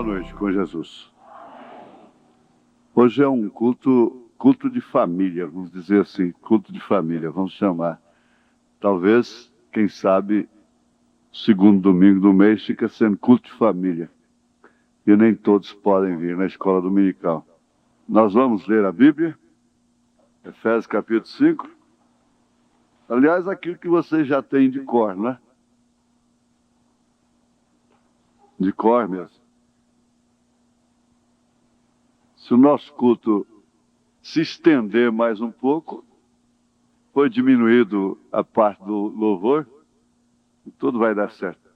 Boa noite com Jesus. Hoje é um culto de família, vamos dizer assim, culto de família, vamos chamar. Talvez, quem sabe, segundo domingo do mês fica sendo culto de família. E nem todos podem vir na escola dominical. Nós vamos ler a Bíblia, Efésios capítulo 5. Aliás, aquilo que vocês já têm de cor, né? De cor mesmo. Se o nosso culto se estender mais um pouco, foi diminuído a parte do louvor, e tudo vai dar certo.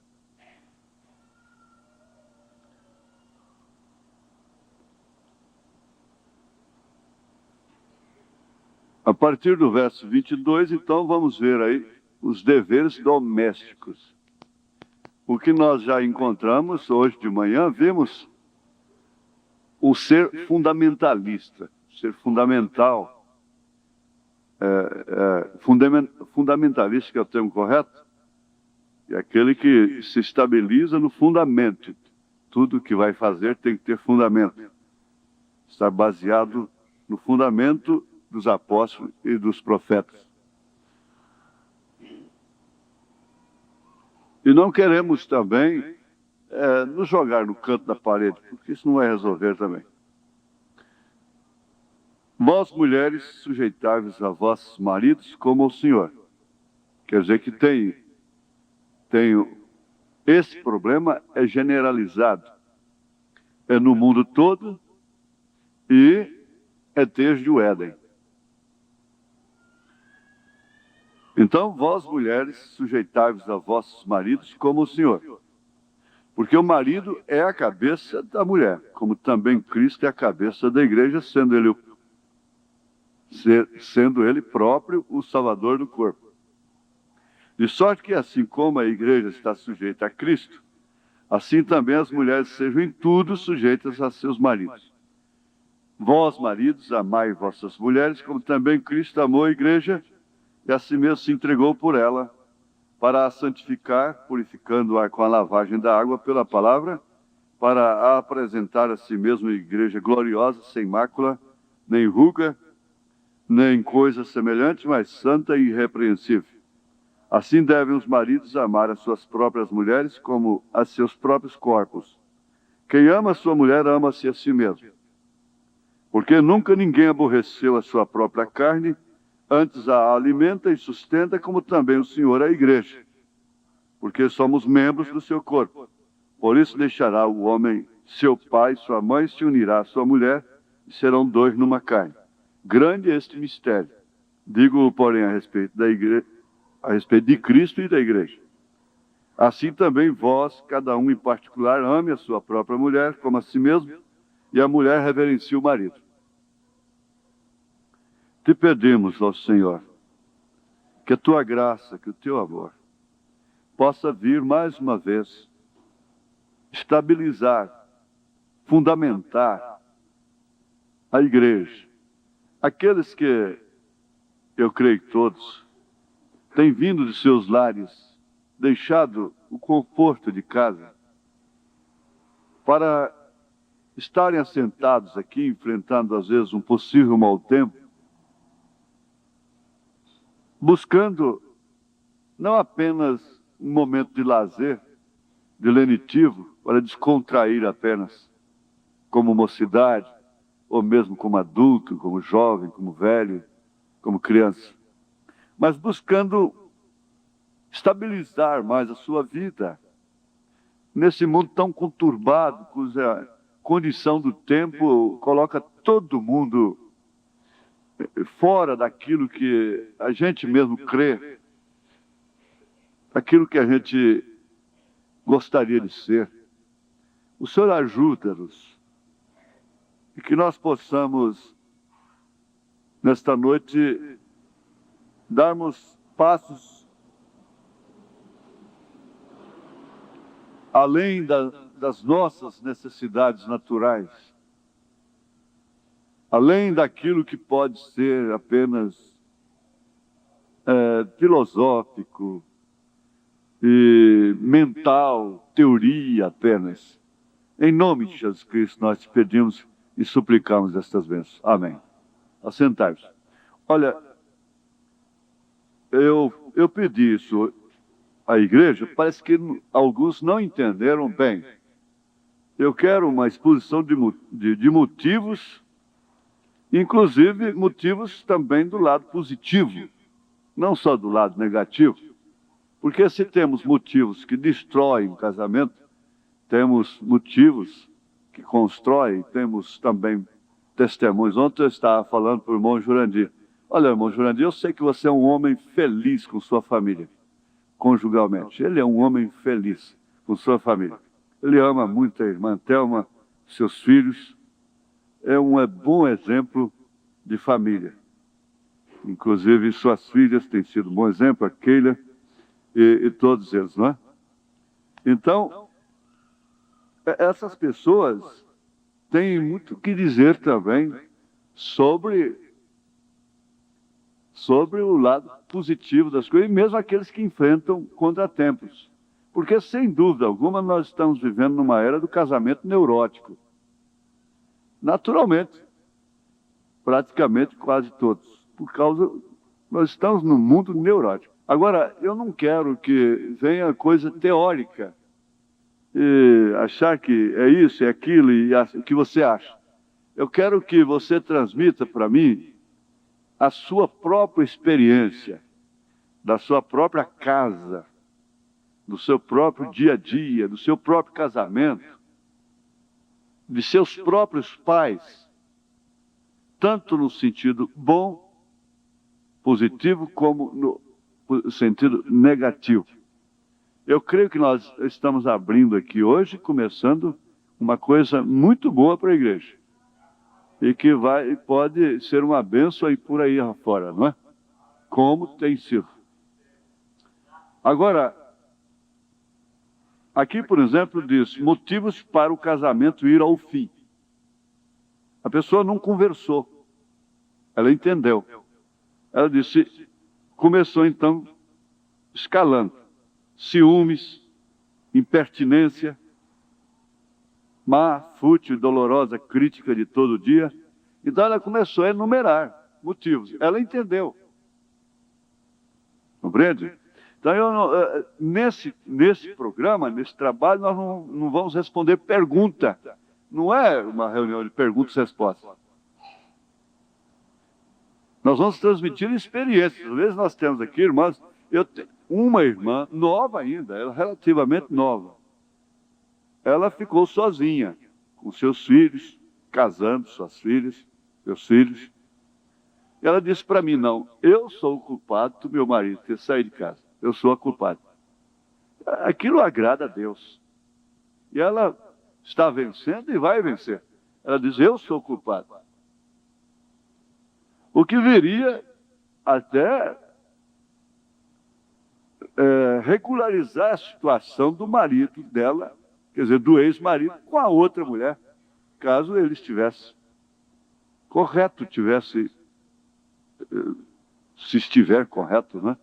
A partir do verso 22, então, vamos ver aí os deveres domésticos. O que nós já encontramos hoje de manhã, vimos o ser fundamentalista, ser fundamental. Fundamentalista, que é o termo correto, é aquele que se estabiliza no fundamento. Tudo que vai fazer tem que ter fundamento. Está baseado no fundamento dos apóstolos e dos profetas. E não queremos também nos jogar no canto da parede, porque isso não vai resolver também. Vós, mulheres, sujeitai-vos a vossos maridos como ao Senhor. Quer dizer que esse problema é generalizado. É no mundo todo e é desde o Éden. Então, vós, mulheres, sujeitai-vos a vossos maridos como o Senhor. Porque o marido é a cabeça da mulher, como também Cristo é a cabeça da igreja, sendo ele próprio o Salvador do corpo. De sorte que, assim como a igreja está sujeita a Cristo, assim também as mulheres sejam em tudo sujeitas a seus maridos. Vós, maridos, amai vossas mulheres, como também Cristo amou a igreja, e a si mesmo se entregou por ela, para a santificar, purificando-a com a lavagem da água pela palavra, para a apresentar a si mesmo igreja gloriosa, sem mácula, nem ruga, nem coisa semelhante, mas santa e irrepreensível. Assim devem os maridos amar as suas próprias mulheres como a seus próprios corpos. Quem ama a sua mulher, ama-se a si mesmo. Porque nunca ninguém aborreceu a sua própria carne, antes a alimenta e sustenta, como também o Senhor a igreja. Porque somos membros do seu corpo. Por isso deixará o homem seu pai e sua mãe, se unirá à sua mulher, e serão dois numa carne. Grande é este mistério. Digo, porém, a respeito da igreja, a respeito de Cristo e da igreja. Assim também vós, cada um em particular, ame a sua própria mulher como a si mesmo, e a mulher reverencie o marido. Te pedimos, ó Senhor, que a tua graça, que o teu amor, possa vir mais uma vez, estabilizar, fundamentar a igreja. Aqueles que, eu creio que todos, têm vindo de seus lares, deixado o conforto de casa, para estarem assentados aqui, enfrentando às vezes um possível mau tempo, buscando não apenas um momento de lazer, de lenitivo, para descontrair apenas, como mocidade, ou mesmo como adulto, como jovem, como velho, como criança, mas buscando estabilizar mais a sua vida nesse mundo tão conturbado, cuja condição do tempo coloca todo mundo fora daquilo que a gente mesmo crê, daquilo que a gente gostaria de ser. O Senhor ajuda-nos e que nós possamos, nesta noite, darmos passos além das nossas necessidades naturais, além daquilo que pode ser apenas filosófico e mental, teoria apenas. Em nome de Jesus Cristo, nós te pedimos e suplicamos estas bênçãos. Amém. Assentai-vos. Olha, eu pedi isso à igreja, parece que alguns não entenderam bem. Eu quero uma exposição de motivos, inclusive motivos também do lado positivo, não só do lado negativo. Porque se temos motivos que destroem o casamento, temos motivos que constroem, temos também testemunhos. Ontem eu estava falando para o irmão Jurandir. Olha, irmão Jurandir, eu sei que você é um homem feliz com sua família, conjugalmente. Ele é um homem feliz com sua família. Ele ama muito a irmã Thelma, seus filhos. É um bom exemplo de família. Inclusive, suas filhas têm sido um bom exemplo, a Keila e todos eles, não é? Então, essas pessoas têm muito o que dizer também sobre o lado positivo das coisas, e mesmo aqueles que enfrentam contratempos. Porque, sem dúvida alguma, nós estamos vivendo numa era do casamento neurótico. Naturalmente, praticamente quase todos. Nós estamos num mundo neurótico. Agora, eu não quero que venha coisa teórica, e achar que é isso, é aquilo, e o que você acha. Eu quero que você transmita para mim a sua própria experiência, da sua própria casa, do seu próprio dia a dia, do seu próprio casamento, de seus próprios pais, tanto no sentido bom, positivo, como no sentido negativo. Eu creio que nós estamos abrindo aqui hoje, começando uma coisa muito boa para a igreja. E que pode ser uma bênção aí por aí afora, não é? Como tem sido. Agora, aqui, por exemplo, diz motivos para o casamento ir ao fim. A pessoa não conversou. Ela entendeu. Ela disse, começou então escalando. Ciúmes, impertinência, má, fútil, dolorosa crítica de todo dia. Então ela começou a enumerar motivos. Ela entendeu. Compreende? Então, nesse programa, nesse trabalho, nós não vamos responder pergunta. Não é uma reunião de perguntas e respostas. Nós vamos transmitir experiências. Às vezes nós temos aqui, irmãs, eu tenho uma irmã nova ainda, ela relativamente nova. Ela ficou sozinha, com seus filhos, casando suas filhas, seus filhos. Ela disse para mim, não, eu sou o culpado do meu marido ter saído de casa. Eu sou a culpada. Aquilo agrada a Deus. E ela está vencendo e vai vencer. Ela diz, eu sou o culpado. O que viria até regularizar a situação do marido dela, quer dizer, do ex-marido com a outra mulher, caso ele estivesse correto, se estiver correto, né?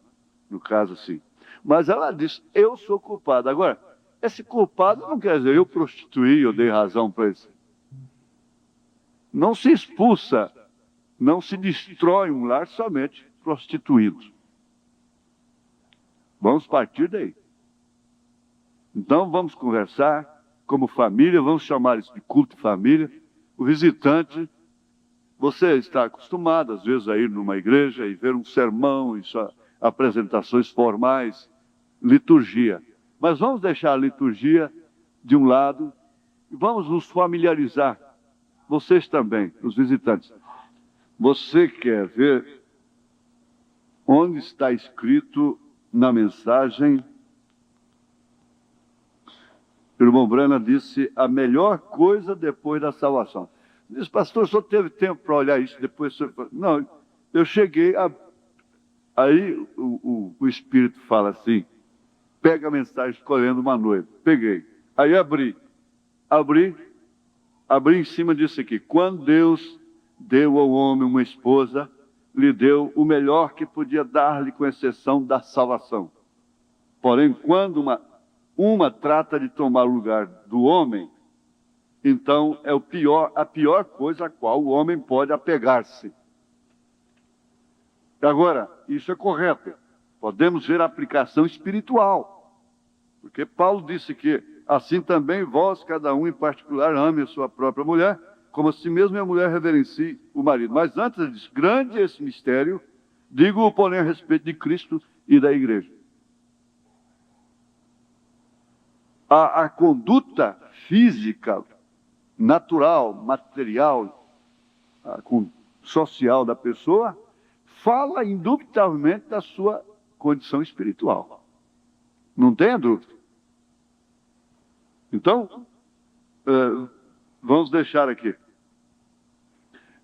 No caso assim. Mas ela diz, eu sou culpado. Agora, esse culpado não quer dizer eu prostituí, eu dei razão para isso. Não se expulsa, não se destrói um lar somente prostituído. Vamos partir daí. Então vamos conversar como família, vamos chamar isso de culto de família. O visitante, você está acostumado às vezes a ir numa igreja e ver um sermão, apresentações formais, liturgia. Mas vamos deixar a liturgia de um lado e vamos nos familiarizar. Vocês também, os visitantes. Você quer ver onde está escrito na mensagem? O irmão Brana disse a melhor coisa depois da salvação. Diz, pastor, só teve tempo para olhar isso depois? Não, eu cheguei a... Aí o Espírito fala assim, pega a mensagem escolhendo uma noiva. Peguei. Aí abri em cima disso aqui. Quando Deus deu ao homem uma esposa, lhe deu o melhor que podia dar-lhe, com exceção da salvação. Porém, quando uma trata de tomar o lugar do homem, então é a pior coisa a qual o homem pode apegar-se. Agora, isso é correto. Podemos ver a aplicação espiritual. Porque Paulo disse que, assim também vós, cada um em particular, ame a sua própria mulher, como a si mesmo e a mulher reverencie o marido. Mas antes disso, grande esse mistério, digo-o, porém, a respeito de Cristo e da igreja. A conduta física, natural, material, social da pessoa, fala indubitavelmente da sua condição espiritual. Não tenha dúvida. Então, vamos deixar aqui.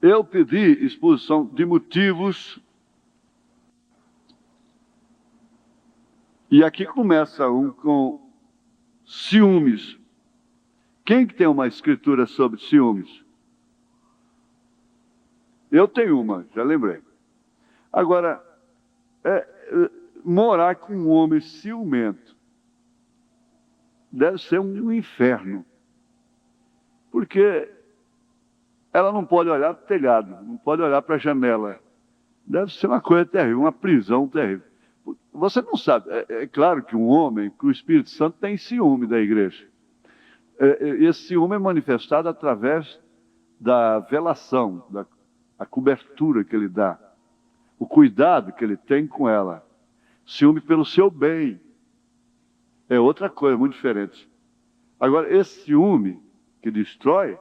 Eu pedi exposição de motivos. E aqui começa com ciúmes. Quem que tem uma escritura sobre ciúmes? Eu tenho uma, já lembrei. Agora, morar com um homem ciumento deve ser um inferno. Porque ela não pode olhar para o telhado, não pode olhar para a janela. Deve ser uma coisa terrível, uma prisão terrível. Você não sabe, é claro que um homem, que o Espírito Santo tem ciúme da igreja. Esse ciúme é manifestado através da velação, da cobertura que ele dá, o cuidado que ele tem com ela. Ciúme pelo seu bem. É outra coisa, muito diferente. Agora, esse ciúme que destrói,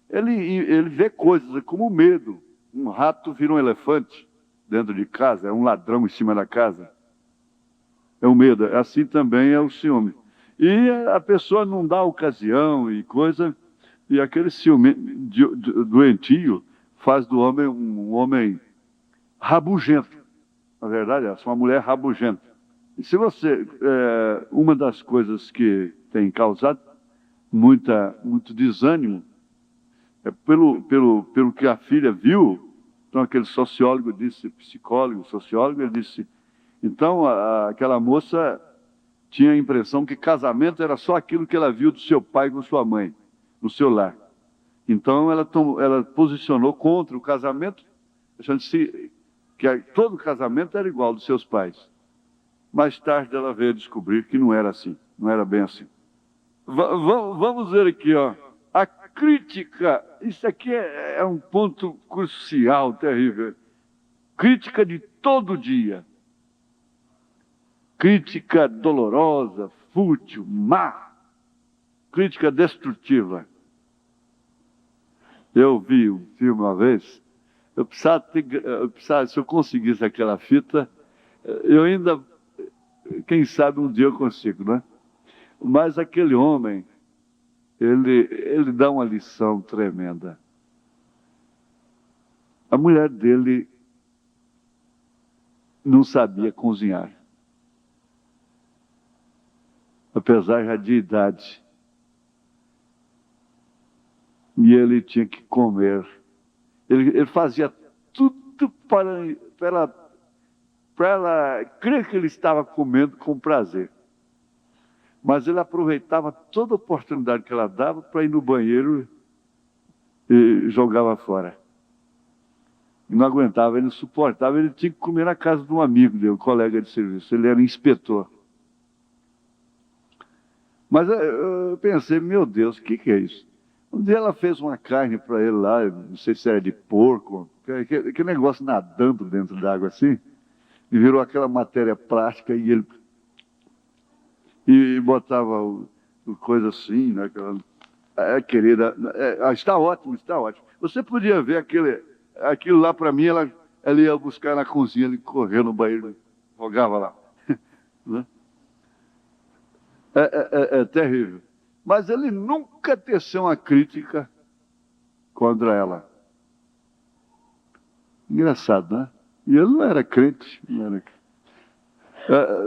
ele vê coisas como medo. Um rato vira um elefante dentro de casa, é um ladrão em cima da casa. É o medo. Assim também é o ciúme. E a pessoa não dá ocasião e coisa, e aquele ciúme doentio faz do homem um homem rabugento. Na verdade, é uma mulher rabugenta. E se você... uma das coisas que tem causado muito desânimo é pelo que a filha viu. Então, aquele sociólogo disse, psicólogo, sociólogo, ele disse... Então, aquela moça tinha a impressão que casamento era só aquilo que ela viu do seu pai com sua mãe, no seu lar. Então, ela posicionou contra o casamento, achando-se que todo casamento era igual ao dos seus pais. Mais tarde, ela veio descobrir que não era assim, não era bem assim. Vamos ver aqui, ó. A crítica, isso aqui é um ponto crucial, terrível. Crítica de todo dia. Crítica dolorosa, fútil, má. Crítica destrutiva. Eu vi um filme uma vez, eu precisava, se eu conseguisse aquela fita, eu ainda, quem sabe um dia eu consigo, né? Mas aquele homem, ele dá uma lição tremenda. A mulher dele não sabia cozinhar. Apesar já de idade. E ele tinha que comer. Ele fazia tudo para ela crer que ele estava comendo com prazer. Mas ele aproveitava toda a oportunidade que ela dava para ir no banheiro e jogava fora. E não aguentava, ele não suportava, ele tinha que comer na casa de um amigo dele, um colega de serviço. Ele era inspetor. Mas eu pensei, meu Deus, o que é isso? Um dia ela fez uma carne para ele lá, não sei se era de porco, aquele negócio nadando dentro d'água assim, e virou aquela matéria plástica e ele... E botava coisa assim, né? Querida, está ótimo, está ótimo. Você podia ver aquilo lá para mim, ela ia buscar na cozinha, ele correu no banheiro, jogava lá. Né? É terrível. Mas ele nunca teceu uma crítica contra ela. Engraçado, né? E ele não era crente.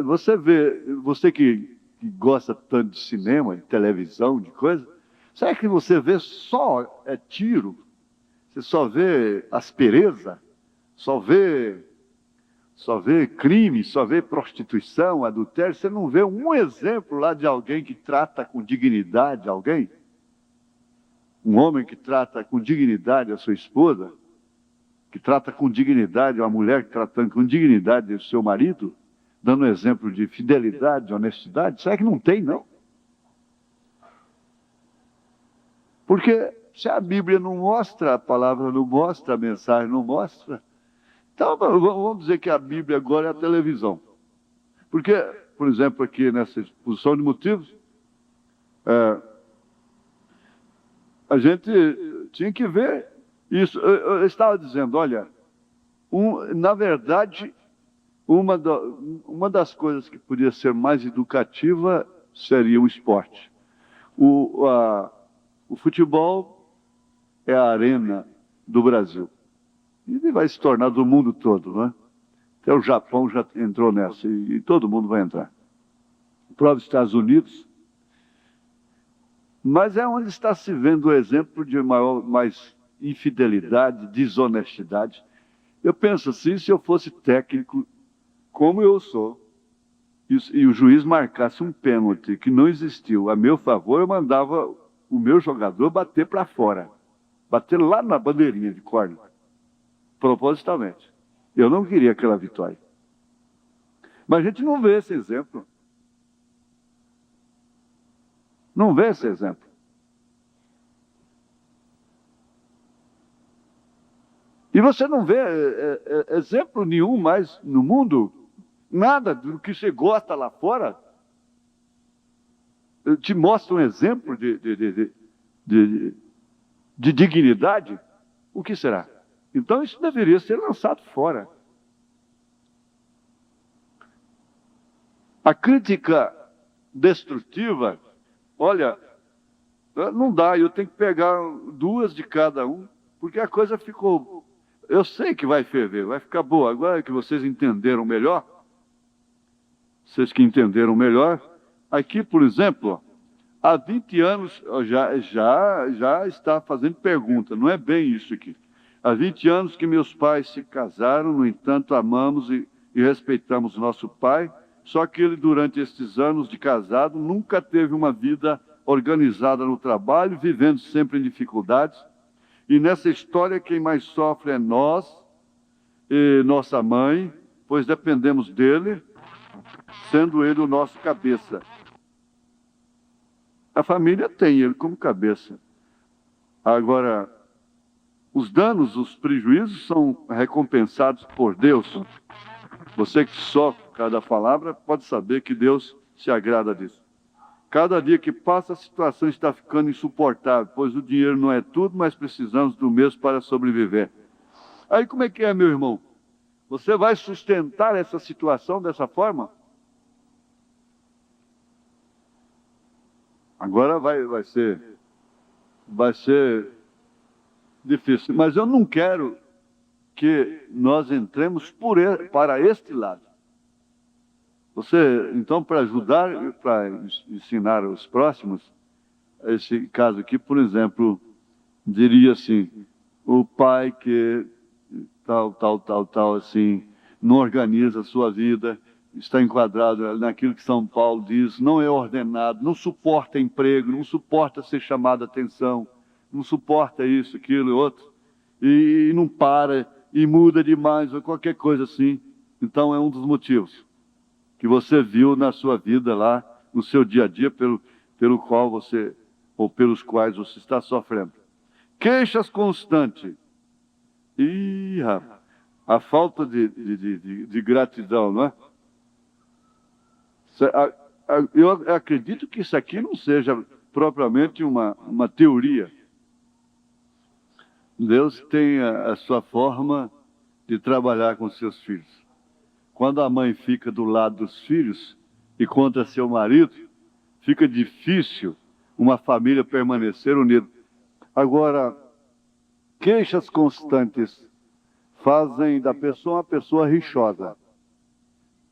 Você vê, você que gosta tanto de cinema, de televisão, de coisa, será que você vê só tiro? Você só vê aspereza? Só vê crime, só vê prostituição, adultério? Você não vê um exemplo lá de alguém que trata com dignidade alguém? um homem que trata com dignidade a sua esposa, que trata com dignidade, uma mulher que trata com dignidade o seu marido, dando exemplo de fidelidade, de honestidade? Será que não tem, não? Porque se a Bíblia não mostra, a palavra não mostra, a mensagem não mostra, então vamos dizer que a Bíblia agora é a televisão. Porque, por exemplo, aqui nessa exposição de motivos, a gente tinha que ver isso. Eu estava dizendo, olha, na verdade, uma das coisas que podia ser mais educativa seria o esporte. O futebol é a arena do Brasil. E ele vai se tornar do mundo todo, né? Até o Japão já entrou nessa, e todo mundo vai entrar. Os próprios Estados Unidos. Mas é onde está se vendo o exemplo de mais infidelidade, desonestidade. Eu penso assim, se eu fosse técnico, como eu sou, e o juiz marcasse um pênalti que não existiu a meu favor, eu mandava o meu jogador bater para fora. Bater lá na bandeirinha de córner. Propositalmente. Eu não queria aquela vitória. Mas a gente não vê esse exemplo. Não vê esse exemplo. E você não vê exemplo nenhum mais no mundo, nada do que você gosta lá fora. Te mostra um exemplo de dignidade. O que será? Então isso deveria ser lançado fora. A crítica destrutiva, olha, não dá, eu tenho que pegar 2 de cada um, porque a coisa ficou... Eu sei que vai ferver, vai ficar boa. Agora que vocês entenderam melhor, vocês que entenderam melhor, aqui, por exemplo, há 20 anos já está fazendo pergunta, não é bem isso aqui. Há 20 anos que meus pais se casaram, no entanto, amamos e respeitamos nosso pai, só que ele, durante estes anos de casado, nunca teve uma vida organizada no trabalho, vivendo sempre em dificuldades. E nessa história, quem mais sofre é nós e nossa mãe, pois dependemos dele, sendo ele o nosso cabeça. A família tem ele como cabeça. Agora, os danos, os prejuízos são recompensados por Deus. Você que sofre cada palavra pode saber que Deus se agrada disso. Cada dia que passa, a situação está ficando insuportável, pois o dinheiro não é tudo, mas precisamos do mesmo para sobreviver. Aí como é que é, meu irmão? Você vai sustentar essa situação dessa forma? Agora vai ser difícil. Mas eu não quero que nós entremos para este lado. Você, então, para ajudar, para ensinar os próximos, esse caso aqui, por exemplo, diria assim, o pai que tal, assim, não organiza a sua vida, está enquadrado naquilo que São Paulo diz, não é ordenado, não suporta emprego, não suporta ser chamado a atenção, não suporta isso, aquilo e outro, e não para, e muda demais, ou qualquer coisa assim. Então é um dos motivos que você viu na sua vida lá, no seu dia a dia, pelo qual você, ou pelos quais você está sofrendo. Queixas constantes. E a falta de gratidão, não é? Eu acredito que isso aqui não seja propriamente uma teoria. Deus tem a sua forma de trabalhar com seus filhos. Quando a mãe fica do lado dos filhos e contra seu marido, fica difícil uma família permanecer unida. Agora, queixas constantes fazem da pessoa uma pessoa rixosa,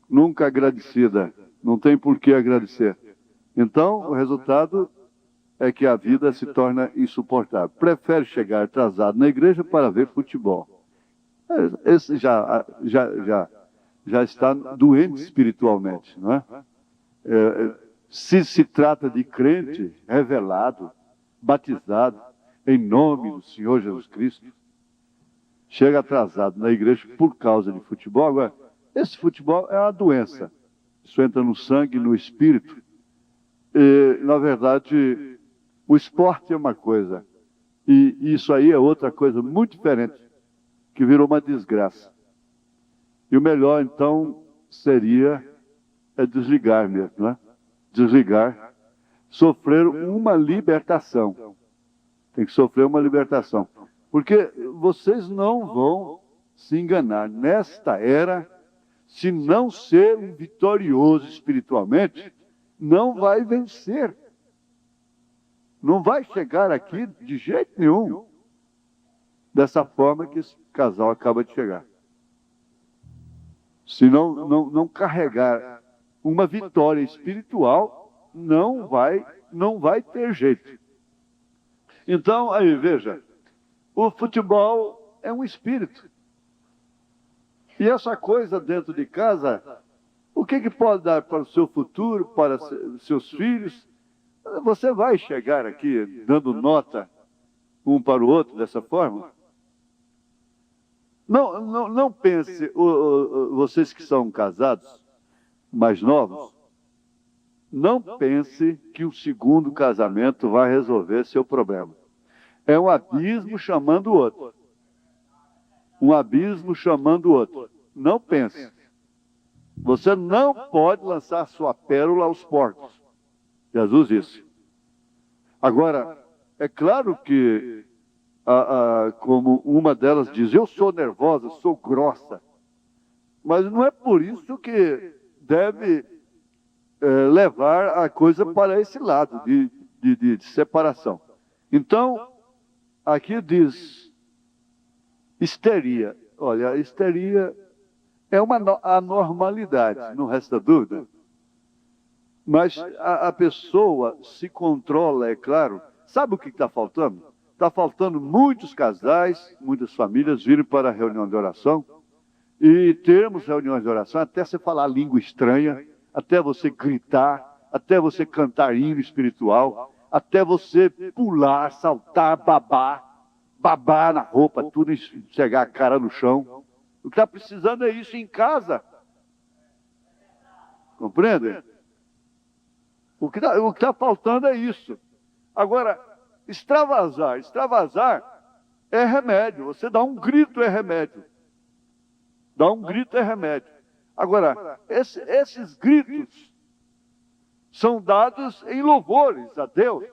nunca agradecida, não tem por que agradecer. Então, o resultado é que a vida se torna insuportável. Prefere chegar atrasado na igreja para ver futebol. Esse já está doente espiritualmente, não é? Se trata de crente revelado, batizado, em nome do Senhor Jesus Cristo, chega atrasado na igreja por causa de futebol. Agora, esse futebol é uma doença. Isso entra no sangue, no espírito. E, na verdade, o esporte é uma coisa. E isso aí é outra coisa muito diferente, que virou uma desgraça. E o melhor, então, seria desligar mesmo, né? Desligar, sofrer uma libertação. Tem que sofrer uma libertação. Porque vocês não vão se enganar. Nesta era, se não ser um vitorioso espiritualmente, não vai vencer. Não vai chegar aqui de jeito nenhum. Dessa forma que esse casal acaba de chegar. Se não carregar uma vitória espiritual, não vai ter jeito. Então, aí, veja, o futebol é um espírito. E essa coisa dentro de casa, o que pode dar para o seu futuro, para seus filhos? Você vai chegar aqui dando nota um para o outro dessa forma? Não pense, vocês que são casados, mais novos, não pense que o segundo casamento vai resolver seu problema. É um abismo chamando o outro. Um abismo chamando o outro. Não pense. Você não pode lançar sua pérola aos porcos. Jesus disse. Agora, é claro que, como uma delas diz, eu sou nervosa, sou grossa. Mas não é por isso que deve levar a coisa para esse lado de separação. Então, aqui diz histeria. Olha, a histeria é uma anormalidade, não resta dúvida. Mas a pessoa se controla, é claro. Sabe o que está faltando? Está faltando muitos casais, muitas famílias virem para a reunião de oração e termos reuniões de oração até você falar língua estranha, até você gritar, até você cantar hino espiritual, até você pular, saltar, babar na roupa, tudo e chegar a cara no chão. O que está precisando é isso em casa. Compreende? O que está faltando é isso. Agora, extravasar é remédio. Você dá um grito, é remédio. Dá um grito, é remédio. Agora, esses gritos são dados em louvores a Deus.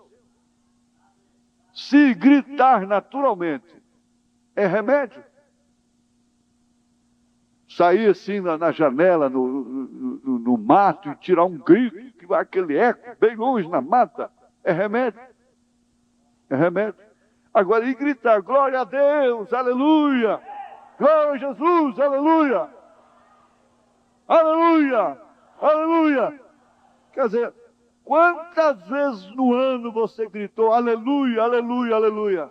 Se gritar naturalmente é remédio, sair assim na janela, no mato e tirar um grito, que vai aquele eco bem longe na mata, é remédio. É remédio. Agora, e gritar, glória a Deus, aleluia, glória a Jesus, aleluia, aleluia, aleluia. Quer dizer, quantas vezes no ano você gritou, aleluia, aleluia, aleluia?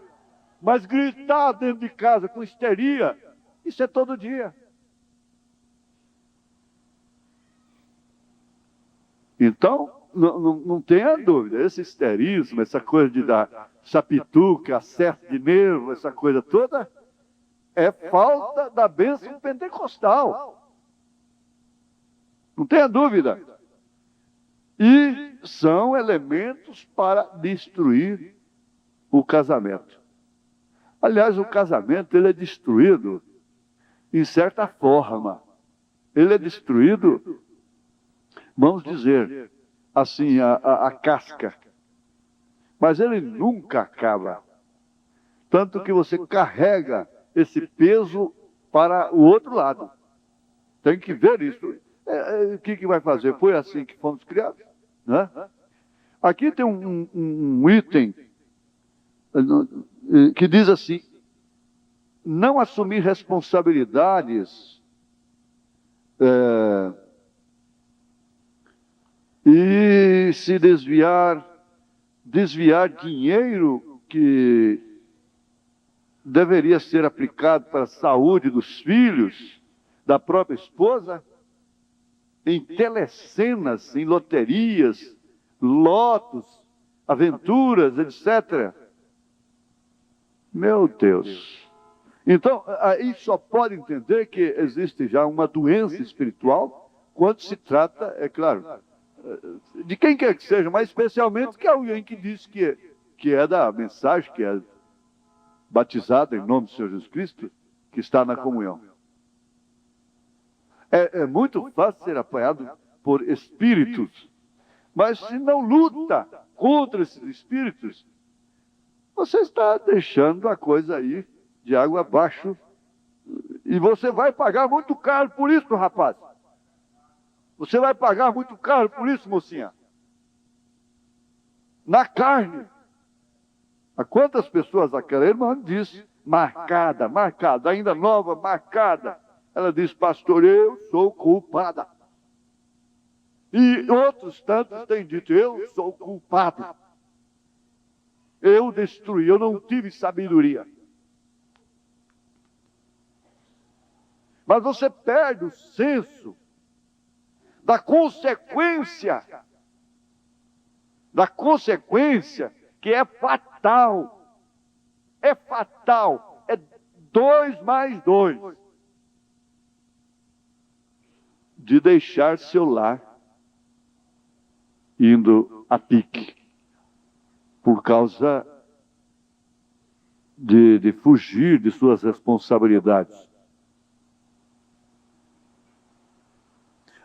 Mas gritar dentro de casa com histeria, isso é todo dia. Então, não tenha dúvida, esse histerismo, essa coisa de dar sapituca, acesso de nervo, essa coisa toda, é falta da bênção pentecostal. Não tenha dúvida. E são elementos para destruir o casamento. Aliás, o casamento ele é destruído em certa forma. Ele é destruído, vamos dizer, assim, a casca. Mas ele nunca acaba. Tanto que você carrega esse peso para o outro lado. Tem que ver isso. O que vai fazer? Foi assim que fomos criados. Né? Aqui tem um item que diz assim: não assumir responsabilidades e se desviar dinheiro que deveria ser aplicado para a saúde dos filhos, da própria esposa, em telecenas, em loterias, lotos, aventuras, etc. Meu Deus. Então, aí só pode entender que existe já uma doença espiritual quando se trata, é claro, de quem quer que seja, mas especialmente que alguém que diz que é da mensagem, que é batizado em nome do Senhor Jesus Cristo, que está na comunhão. É muito fácil ser apanhado por espíritos, mas se não luta contra esses espíritos, você está deixando a coisa aí de água abaixo e você vai pagar muito caro por isso, rapaz. Você vai pagar muito caro por isso, mocinha. Na carne. A quantas pessoas aquela irmã disse, marcada, ainda nova, marcada. Ela disse, pastor, eu sou culpada. E outros tantos têm dito, eu sou culpado. Eu destruí, eu não tive sabedoria. Mas você perde o senso da consequência que é fatal. É fatal. É 2 mais 2. De deixar seu lar indo a pique. Por causa de fugir de suas responsabilidades.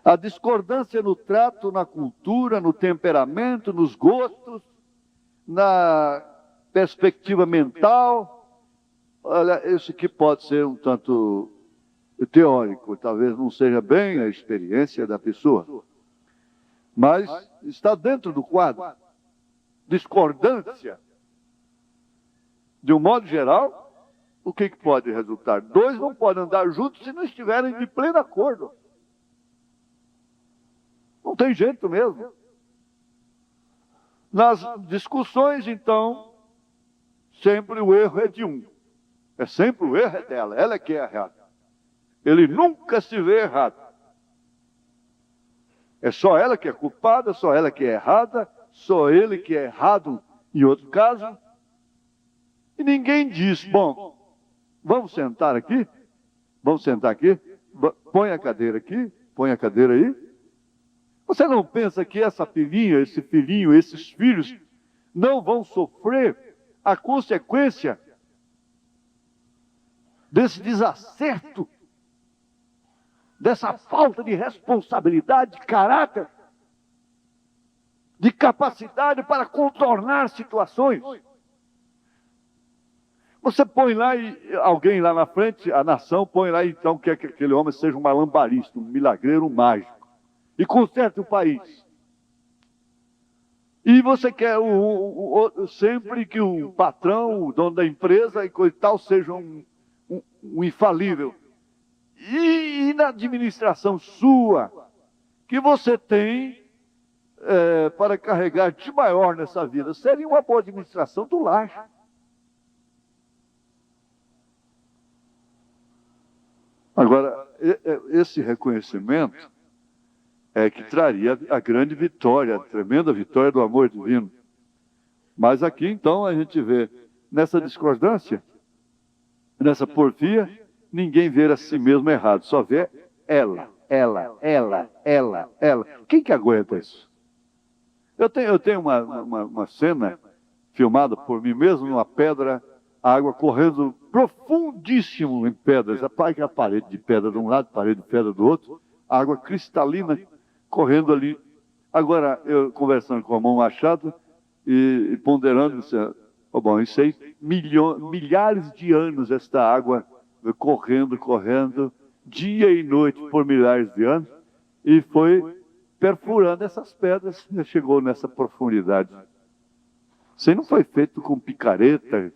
A discordância no trato, na cultura, no temperamento, nos gostos, na perspectiva mental. Olha, isso aqui pode ser um tanto teórico, talvez não seja bem a experiência da pessoa, mas está dentro do quadro. Discordância. De um modo geral, o que pode resultar? 2 não podem andar juntos se não estiverem de pleno acordo. Não tem jeito mesmo. Nas discussões, então, sempre o erro é de um. É sempre o erro é dela, ela é que é errada. Ele nunca se vê errado. É só ela que é culpada, só ela que é errada, só ele que é errado em outro caso. E ninguém diz, bom, vamos sentar aqui? Vamos sentar aqui? Põe a cadeira aqui, põe a cadeira aí. Você não pensa que essa filhinha, esse filhinho, esses filhos não vão sofrer a consequência desse desacerto, dessa falta de responsabilidade, de caráter, de capacidade para contornar situações? Você põe lá e alguém lá na frente, a nação põe lá então que aquele homem seja um malabarista, um milagreiro mágico, e conserte o país. E você quer sempre que o patrão, o dono da empresa e coisa e tal seja um infalível. E na administração sua, que você tem para carregar de maior nessa vida, seria uma boa administração do lar. Agora, esse reconhecimento é que traria a grande vitória, a tremenda vitória do amor divino. Mas aqui, então, a gente vê, nessa discordância, nessa porfia, ninguém vê a si mesmo errado, só vê ela. Quem que aguenta isso? Eu tenho uma cena filmada por mim mesmo, numa pedra, a água correndo profundíssimo em pedras, a parede de pedra de um lado, parede de pedra do outro, a água cristalina correndo ali. Agora, eu conversando com a mão Machado e ponderando, bom, isso aí, milhares de anos esta água correndo, dia e noite por milhares de anos, e foi perfurando essas pedras e chegou nessa profundidade. Isso aí não foi feito com picareta,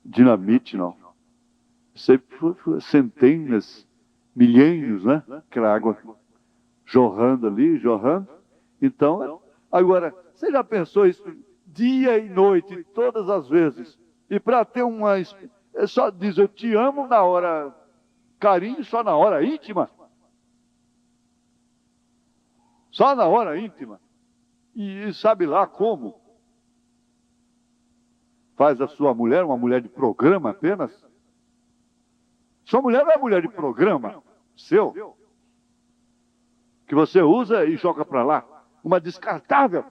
dinamite, não. Isso aí foi centenas, milênios, né? Aquela água jorrando ali, jorrando. Então, agora, você já pensou isso dia e noite, todas as vezes? E para ter uma... É só dizer, eu te amo na hora carinho, só na hora íntima. Só na hora íntima. E sabe lá como? faz a sua mulher uma mulher de programa apenas? Sua mulher não é mulher de programa seu, que você usa e joga para lá. Uma descartável.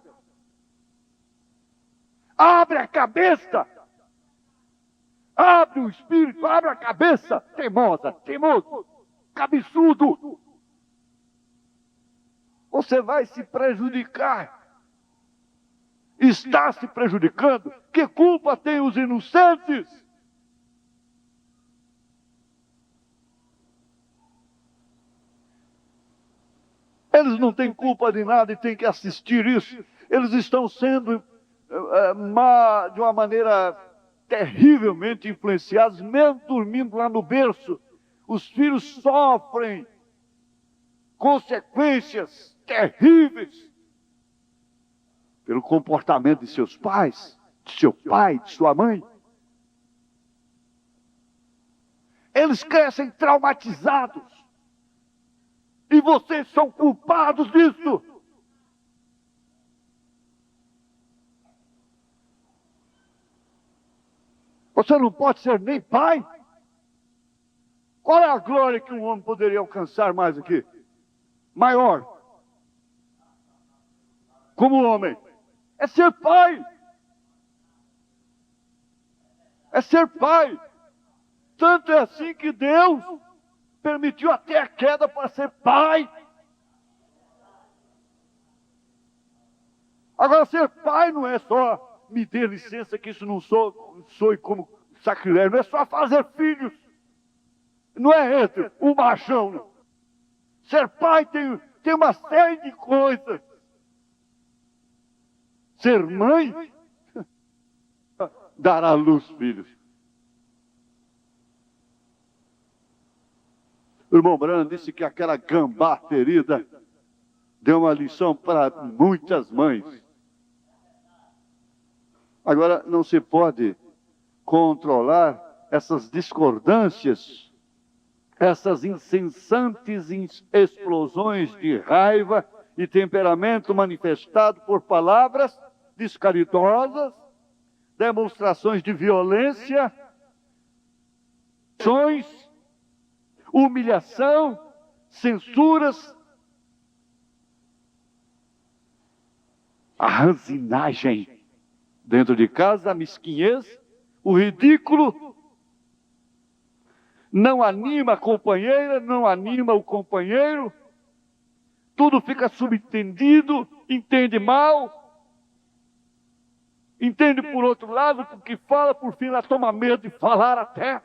Abre a cabeça. Abre o espírito, abre a cabeça. Teimosa, teimoso, cabeçudo. Você vai se prejudicar. Está se prejudicando. Que culpa tem os inocentes? Eles não têm culpa de nada e têm que assistir isso. Eles estão sendo de uma maneira terrivelmente influenciados, mesmo dormindo lá no berço. Os filhos sofrem consequências terríveis pelo comportamento de seus pais, de seu pai, de sua mãe. Eles crescem traumatizados. E vocês são culpados disso. Você não pode ser nem pai. Qual é a glória que um homem poderia alcançar mais aqui? Maior. Como homem. É ser pai. É ser pai. Tanto é assim que Deus permitiu até a queda para ser pai. Agora, ser pai não é só me dê licença que isso não soe como sacrilégio. Não é só fazer filhos. Não é entre o machão. Não. Ser pai tem uma série de coisas. Ser mãe, dar à luz filhos. O irmão Branham disse que aquela gambá ferida deu uma lição para muitas mães. Agora, não se pode controlar essas discordâncias, essas incessantes explosões de raiva e temperamento manifestado por palavras descaridosas, demonstrações de violência, ações, humilhação, censuras, a ranzinagem dentro de casa, a mesquinhez, o ridículo, não anima a companheira, não anima o companheiro, tudo fica subentendido, entende mal, entende por outro lado, porque fala, por fim ela toma medo de falar até.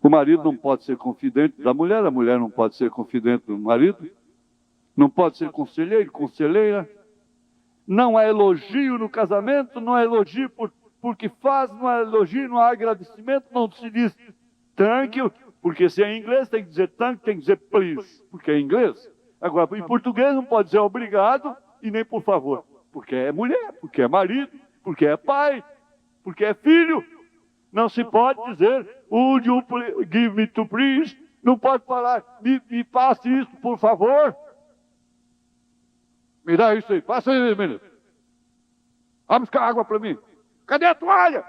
O marido não pode ser confidente da mulher, a mulher não pode ser confidente do marido, não pode ser conselheiro, conselheira. Não há elogio no casamento, não há elogio porque faz, não há elogio, não há agradecimento, não se diz thank you, porque se é em inglês tem que dizer thank, tem que dizer please, porque é em inglês. Agora, em português não pode dizer obrigado e nem por favor, porque é mulher, porque é marido, porque é pai, porque é filho. Não se pode dizer, would you give me to please? Não pode falar, me passe isso, por favor. Me dá isso aí, passa aí, menino. Vai buscar água para mim. Cadê a toalha?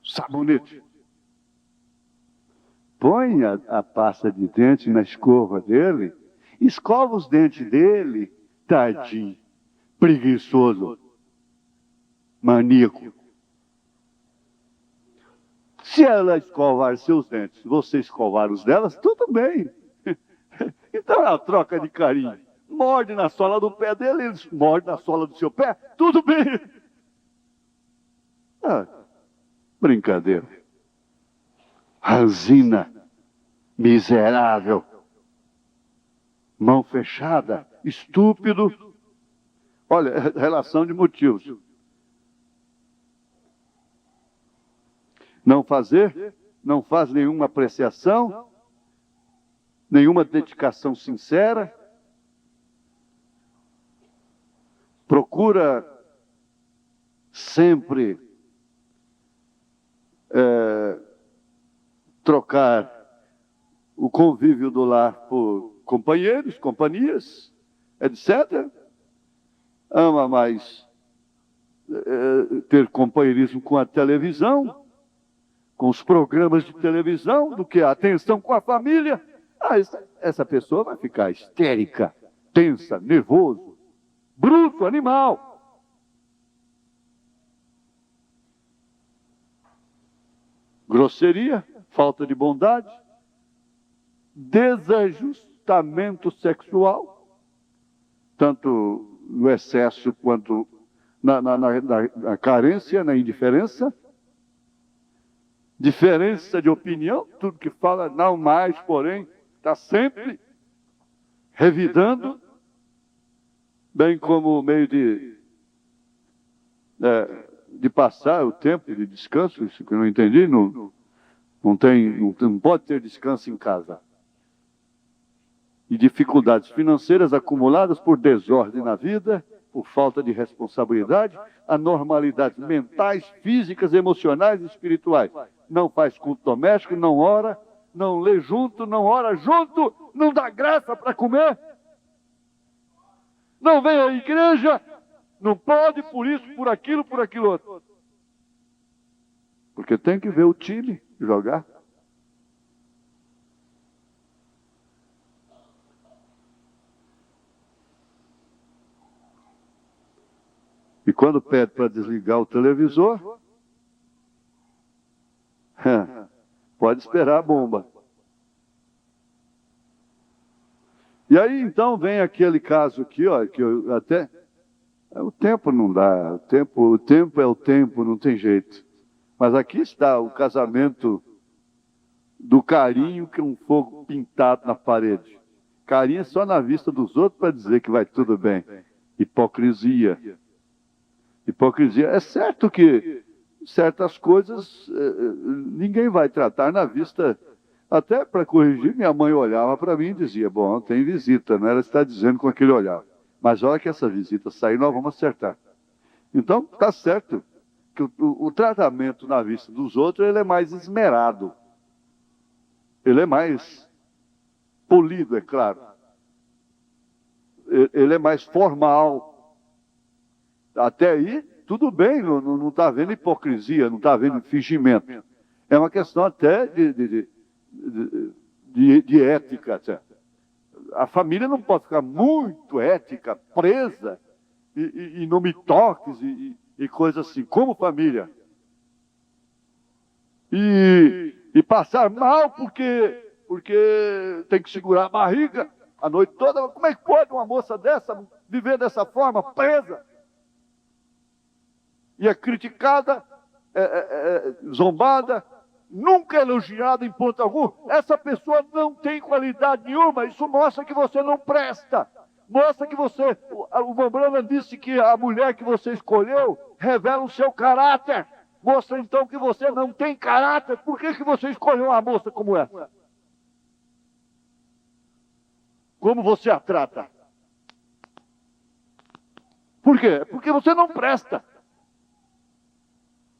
Sabonete. Põe a pasta de dente na escova dele, escova os dentes dele, tadinho. Preguiçoso, maníaco. Se ela escovar seus dentes, você escovar os delas, tudo bem. Então é uma troca de carinho. Morde na sola do pé dele, ele morde na sola do seu pé, tudo bem. Ah, brincadeira. Ranzina, miserável, mão fechada, estúpido. Olha, relação de motivos. Não faz nenhuma apreciação, nenhuma dedicação sincera. Procura sempre trocar o convívio do lar por companheiros, companhias, etc. Ama mais ter companheirismo com a televisão, com os programas de televisão, do que a atenção com a família. Essa pessoa vai ficar histérica, tensa, nervoso, bruto, animal. Grosseria, falta de bondade, desajustamento sexual, tanto no excesso quanto na carência, na indiferença, diferença de opinião, tudo que fala não mais, porém, está sempre revidando, bem como meio de passar o tempo de descanso. Isso que eu não entendi, não pode ter descanso em casa. E dificuldades financeiras acumuladas por desordem na vida, por falta de responsabilidade, anormalidades mentais, físicas, emocionais e espirituais. Não faz culto doméstico, não ora, não lê junto, não ora junto, não dá graça para comer, não vem à igreja, não pode, por isso, por aquilo outro. Porque tem que ver o time jogar. E quando pede para desligar o televisor, pode esperar a bomba. E aí então vem aquele caso aqui, ó, que eu até... O tempo não dá, o tempo é o tempo, não tem jeito. Mas aqui está o casamento do carinho, que é um fogo pintado na parede. Carinho é só na vista dos outros para dizer que vai tudo bem. Hipocrisia. Hipocrisia. É certo que certas coisas ninguém vai tratar na vista. Até para corrigir, minha mãe olhava para mim e dizia: bom, tem visita, né? Ela está dizendo com aquele olhar. Mas a hora que essa visita sair, nós vamos acertar. Então, está certo que o tratamento na vista dos outros, ele é mais esmerado. Ele é mais polido, é claro. Ele é mais formal. Até aí, tudo bem, não está havendo hipocrisia, não está havendo fingimento. É uma questão até de ética, certo? A família não pode ficar muito ética, presa, e não me toques, e coisas assim, como família. E passar mal porque tem que segurar a barriga a noite toda. Como é que pode uma moça dessa viver dessa forma, presa? E é criticada, zombada, nunca elogiada em ponto algum. Essa pessoa não tem qualidade nenhuma. Isso mostra que você não presta. Mostra que você... O Van Branen disse que a mulher que você escolheu revela o seu caráter. Mostra então que você não tem caráter. Por que você escolheu uma moça como essa? Como você a trata? Por quê? Porque você não presta.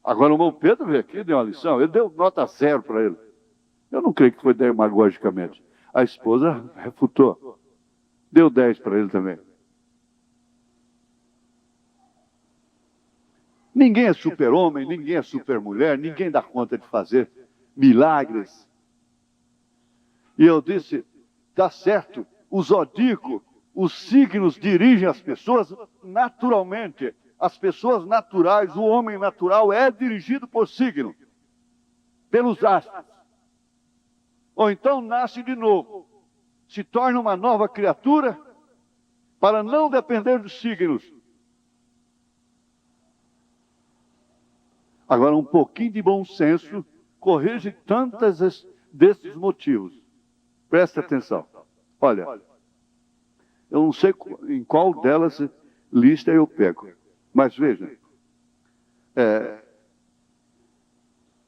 Agora o irmão Pedro veio aqui e deu uma lição. Ele deu nota 0 para ele. Eu não creio que foi demagogicamente. A esposa refutou. Deu 10 para ele também. Ninguém é super-homem, ninguém é super-mulher, ninguém dá conta de fazer milagres. E eu disse, tá certo, o zodíaco, os signos dirigem as pessoas naturalmente. As pessoas naturais, o homem natural é dirigido por signo, pelos astros. Ou então nasce de novo, se torna uma nova criatura para não depender dos signos. Agora, um pouquinho de bom senso corrige tantos desses motivos. Preste atenção. Olha, eu não sei em qual delas lista eu pego. Mas veja,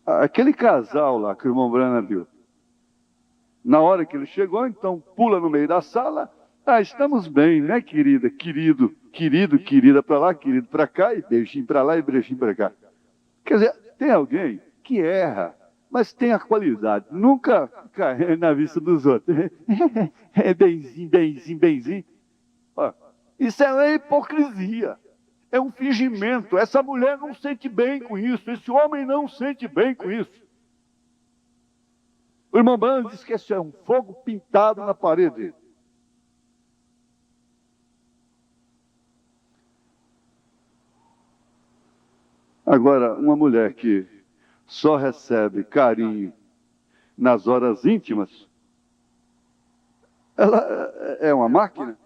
aquele casal lá que o irmão Branen viu, na hora que ele chegou, então pula no meio da sala. Estamos bem, né, querida? Querida para lá, querido para cá, e beijinho para lá e beijinho para cá. Quer dizer, tem alguém que erra mas tem a qualidade. Nunca fica na vista dos outros. É benzinho, benzinho, benzinho. Ó, isso é uma hipocrisia. É um fingimento. Essa mulher não sente bem com isso. Esse homem não sente bem com isso. O irmão Branham diz que isso é um fogo pintado na parede. Agora, uma mulher que só recebe carinho nas horas íntimas, ela é uma máquina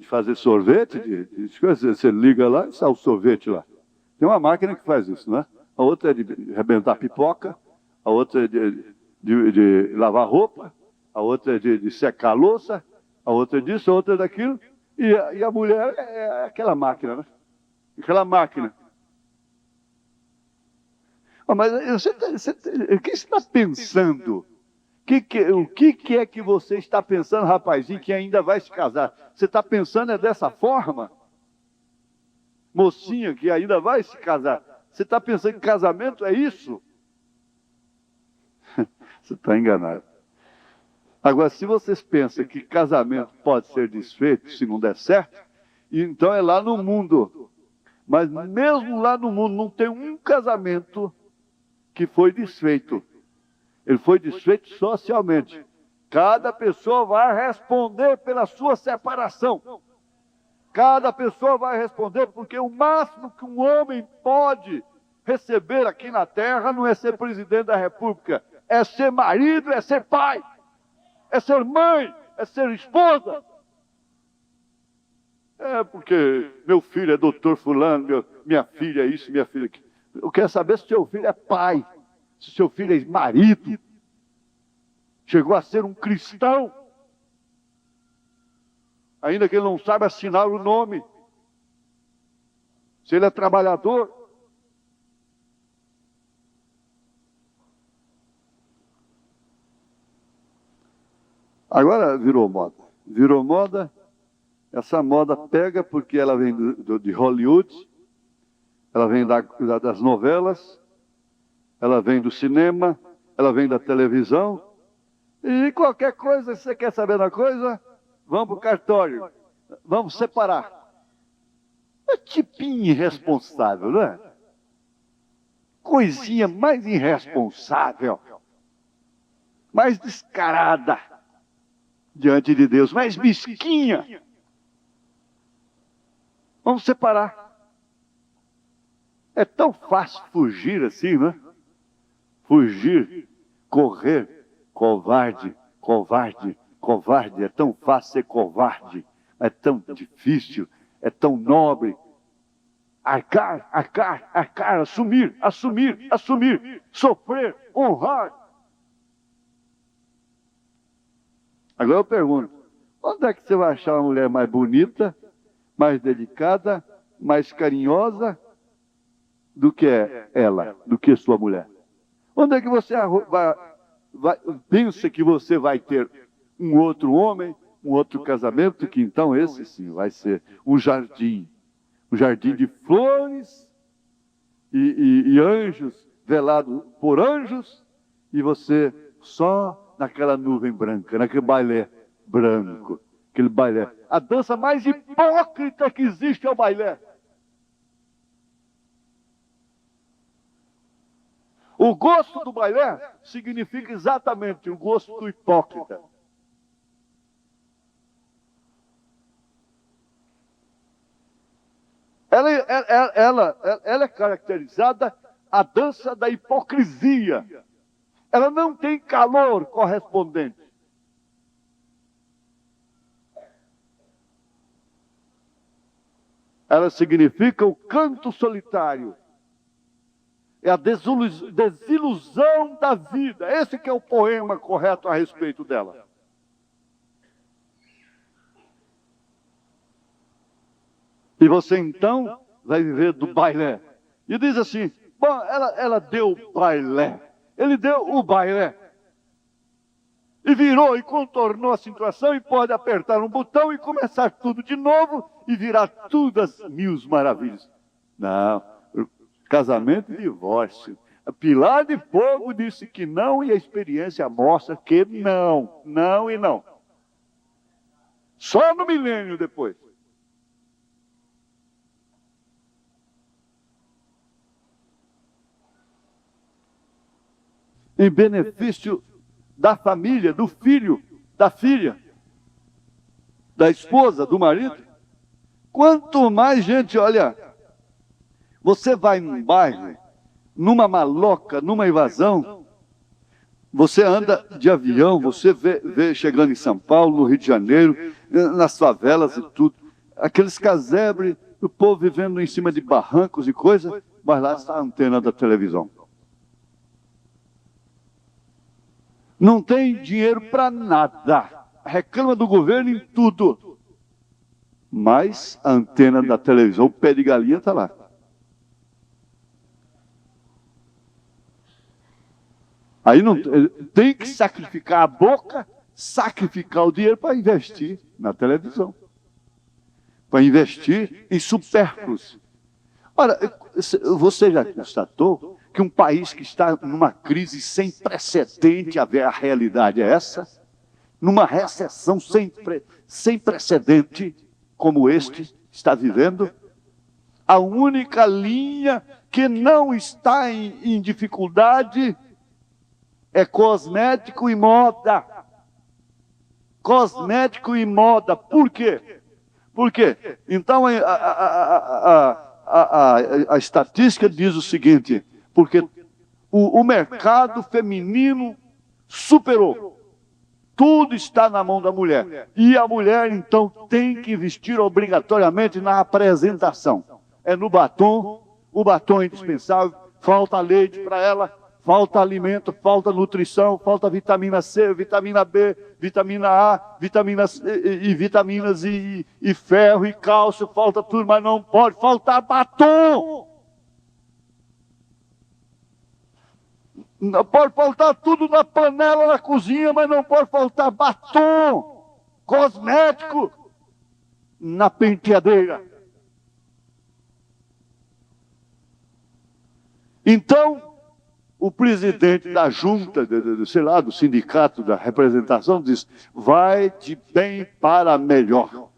de fazer sorvete, de coisas. Você liga lá e sai o sorvete lá. Tem uma máquina que faz isso, né? A outra é de arrebentar pipoca, a outra é de lavar roupa, a outra é de secar a louça, a outra é disso, a outra é daquilo. E a mulher é aquela máquina, né? Aquela máquina. Mas o que você está pensando? O que é que você está pensando, rapazinho, que ainda vai se casar? Você está pensando dessa forma? Mocinha que ainda vai se casar. Você está pensando que casamento é isso? Você está enganado. Agora, se vocês pensam que casamento pode ser desfeito se não der certo, então é lá no mundo. Mas mesmo lá no mundo não tem um casamento que foi desfeito. Ele foi desfeito socialmente. Cada pessoa vai responder pela sua separação. Cada pessoa vai responder, porque o máximo que um homem pode receber aqui na terra não é ser presidente da república, é ser marido, é ser pai, é ser mãe, é ser esposa. É porque meu filho é doutor fulano, minha filha é isso, minha filha é aquilo. Eu quero saber se seu filho é pai, se seu filho é marido, chegou a ser um cristão, ainda que ele não saiba assinar o nome, se ele é trabalhador. Agora virou moda. Virou moda, essa moda pega porque ela vem de Hollywood, ela vem das novelas, ela vem do cinema, ela vem da televisão. E qualquer coisa, se você quer saber da coisa, vamos para o cartório, vamos separar. É tipinho irresponsável, não é? Coisinha mais irresponsável, mais descarada diante de Deus, mais mesquinha. Vamos separar. É tão fácil fugir assim, né? Fugir, correr, covarde, covarde, covarde. É tão fácil ser covarde. É tão difícil, é tão nobre. Arcar, arcar, arcar, assumir, assumir, assumir, sofrer, honrar. Agora eu pergunto, onde é que você vai achar uma mulher mais bonita, mais dedicada, mais carinhosa do que ela, do que sua mulher? Onde é que você pensa que você vai ter um outro homem, um outro casamento, que então esse sim vai ser um jardim de flores e anjos, velado por anjos, e você só naquela nuvem branca, naquele bailé branco, aquele bailé. A dança mais hipócrita que existe é o bailé. O gosto do bailé significa exatamente o gosto do hipócrita. Ela é caracterizada a dança da hipocrisia. Ela não tem calor correspondente. Ela significa o canto solitário. É a desilusão da vida. Esse que é o poema correto a respeito dela. E você então vai viver do bailé. E diz assim, bom, ela deu o bailé. Ele deu o bailé. E virou e contornou a situação e pode apertar um botão e começar tudo de novo e virar tudo às mil maravilhas. Não, casamento e divórcio. Pilar de Fogo disse que não, e a experiência mostra que não. Não e não. Só no milênio depois. Em benefício da família, do filho, da filha, da esposa, do marido. Quanto mais gente, olha, você vai num bairro, numa maloca, numa invasão, você anda de avião, você vê chegando em São Paulo, no Rio de Janeiro, nas favelas e tudo, aqueles casebres, o povo vivendo em cima de barrancos e coisa, mas lá está a antena da televisão. Não tem dinheiro para nada, reclama do governo em tudo, mas a antena da televisão, o pé de galinha está lá. Aí não tem que sacrificar a boca, sacrificar o dinheiro para investir na televisão, para investir em supérfluos. Ora, você já constatou que um país que está numa crise sem precedente, a realidade é essa, numa recessão sem precedente, como este está vivendo, a única linha que não está em dificuldade é cosmético e moda. Cosmético e moda. Por quê? Por quê? Então a estatística diz o seguinte, porque o mercado feminino superou. Tudo está na mão da mulher. E a mulher, então, tem que vestir obrigatoriamente na apresentação. É no batom, o batom é indispensável, falta leite para ela, falta alimento, falta nutrição, falta vitamina C, vitamina B, vitamina A, vitaminas e ferro e cálcio, falta tudo, mas não pode faltar batom. Não pode faltar tudo na panela, na cozinha, mas não pode faltar batom, cosmético, na penteadeira. Então, o presidente da junta, sei lá, do sindicato, da representação, diz, vai de bem para melhor.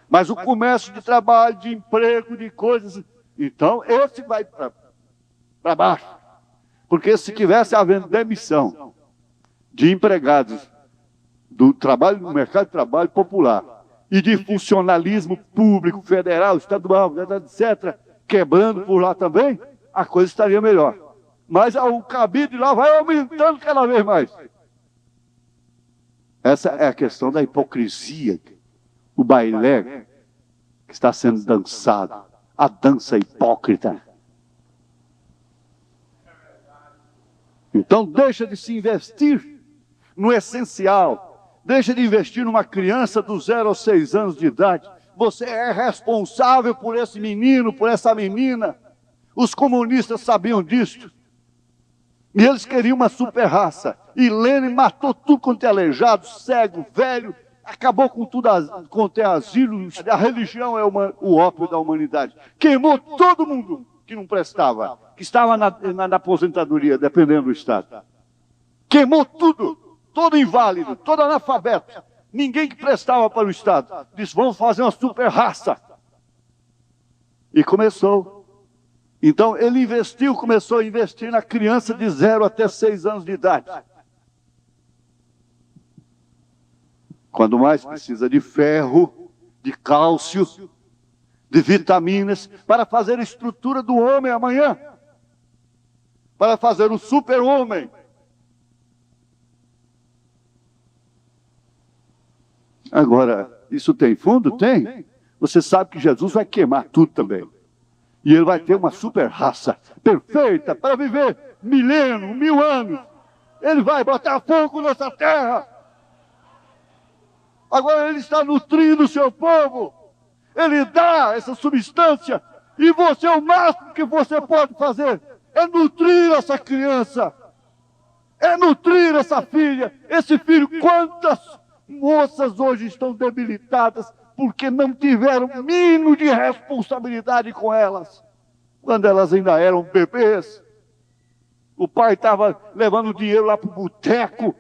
Mas o comércio de trabalho, de emprego, de coisas, então esse vai para baixo. Porque se tivesse havendo demissão de empregados do trabalho, no mercado de trabalho popular e de funcionalismo público, federal, estadual, etc., quebrando por lá também, a coisa estaria melhor. Mas o cabide lá vai aumentando cada vez mais. Essa é a questão da hipocrisia, o bailé que está sendo dançado, a dança hipócrita. Então deixa de se investir no essencial, deixa de investir numa criança dos 0 aos 6 anos de idade. Você é responsável por esse menino, por essa menina. Os comunistas sabiam disso. E eles queriam uma super raça. E Lenin matou tudo quanto é aleijado, cego, velho, acabou com tudo quanto é asilo. A religião é o ópio da humanidade. Queimou todo mundo que não prestava, que estava na aposentadoria, dependendo do Estado. Queimou tudo, todo inválido, todo analfabeto. Ninguém que prestava para o Estado. Disse, vamos fazer uma super raça. E começou. Então ele começou a investir na criança de 0 até 6 anos de idade. Quando mais precisa de ferro, de cálcio, de vitaminas, para fazer a estrutura do homem amanhã. Para fazer o super-homem. Agora, isso tem fundo? Tem. Você sabe que Jesus vai queimar tudo também. E ele vai ter uma super raça perfeita para viver milênio, 1000 anos. Ele vai botar fogo nessa terra. Agora ele está nutrindo o seu povo. Ele dá essa substância. E você, o máximo que você pode fazer é nutrir essa criança. É nutrir essa filha, esse filho. Quantas moças hoje estão debilitadas porque não tiveram mínimo de responsabilidade com elas, quando elas ainda eram bebês, O pai estava levando o dinheiro lá para o boteco.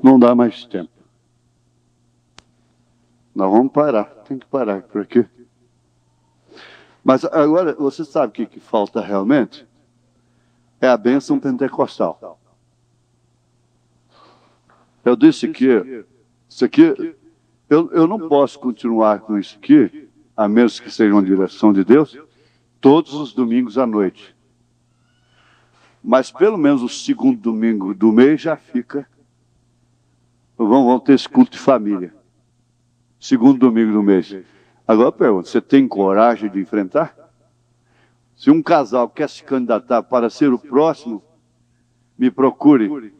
Não dá mais tempo. Nós vamos parar. Tem que parar por aqui. Mas agora, você sabe o que falta realmente? É a bênção pentecostal. Eu disse que isso aqui, eu não posso continuar com isso aqui, a menos que seja uma direção de Deus, todos os domingos à noite. Mas pelo menos o segundo domingo do mês já fica. Vamos ter esse culto de família. Segundo domingo do mês. Agora eu pergunto, você tem coragem de enfrentar? Se um casal quer se candidatar para ser o próximo, me procure.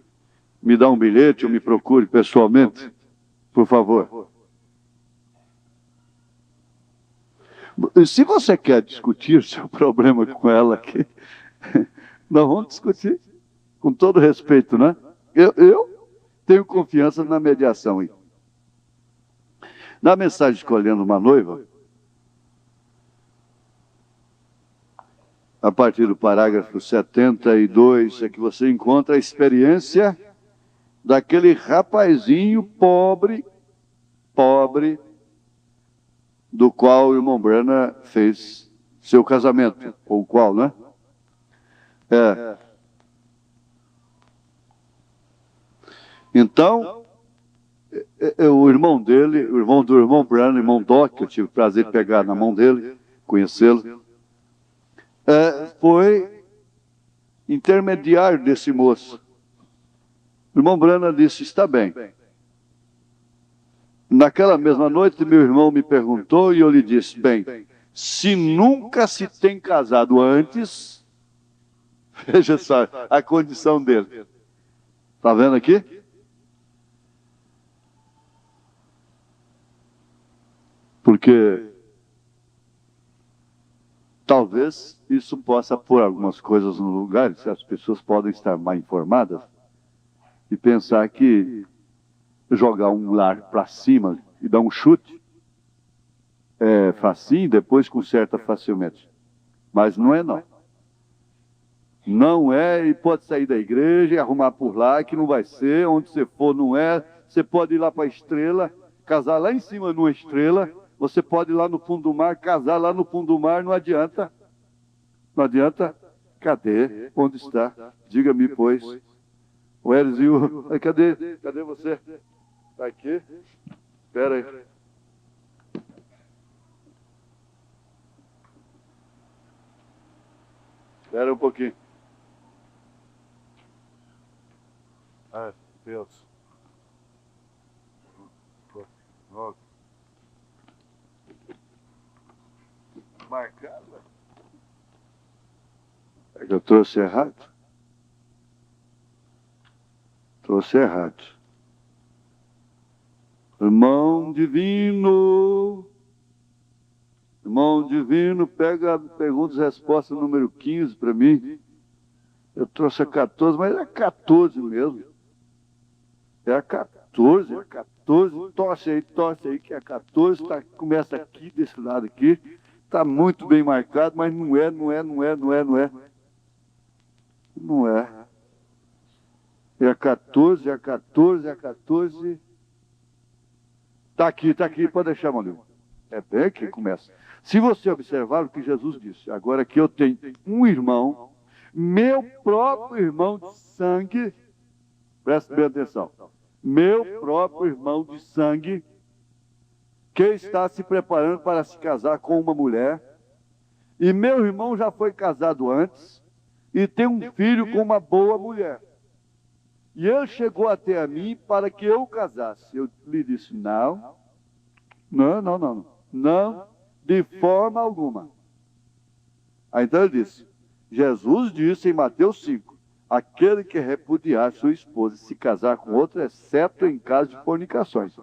Me dá um bilhete ou me procure pessoalmente, por favor. Se você quer discutir seu problema com ela aqui, nós vamos discutir, com todo respeito, né? Eu tenho confiança na mediação aí. Na mensagem Escolhendo uma Noiva, a partir do parágrafo 72, é que você encontra a experiência daquele rapazinho pobre, do qual o irmão Brana fez seu casamento, ou qual, né? Então, o irmão dele, o irmão do irmão Brana, irmão Doc, que eu tive o prazer de pegar na mão dele, conhecê-lo, foi intermediário desse moço. O irmão Brana disse, está bem. Naquela mesma noite, meu irmão me perguntou e eu lhe disse, bem, se nunca se tem casado antes, veja só a condição dele. Está vendo aqui? Porque talvez isso possa pôr algumas coisas no lugar, se as pessoas podem estar mal informadas e pensar que jogar um lar para cima e dar um chute é facinho, depois conserta facilmente. Mas não é, não. Não é, e pode sair da igreja e arrumar por lá, que não vai ser, onde você for não é. Você pode ir lá para a estrela, casar lá em cima numa estrela, você pode ir lá no fundo do mar, casar lá no fundo do mar, não adianta. Não adianta. Cadê? Onde está? Diga-me, pois. O Erizinho, cadê? Cadê você? Está aqui? Espera aí. Espera um pouquinho. Ai, Deus. Marcado? É que eu trouxe errado? Trouxe errado. Irmão divino, pega a pergunta e resposta número 15 para mim. Eu trouxe a 14, mas é 14 mesmo. É a 14, é 14. Torce aí, que a 14 começa aqui, desse lado aqui. Está muito bem marcado, mas não é. Não é. É a 14, é a 14, é a 14. Está aqui, pode deixar, Manu. É bem que começa. Se você observar o que Jesus disse, agora que eu tenho um irmão, meu próprio irmão de sangue, preste bem atenção, meu próprio irmão de sangue, que está se preparando para se casar com uma mulher, e meu irmão já foi casado antes, e tem um filho com uma boa mulher. E ele chegou até a mim para que eu o casasse. Eu lhe disse, não, de forma alguma. Aí então ele disse, Jesus disse em Mateus 5, aquele que repudiar sua esposa e se casar com outra, exceto em caso de fornicações.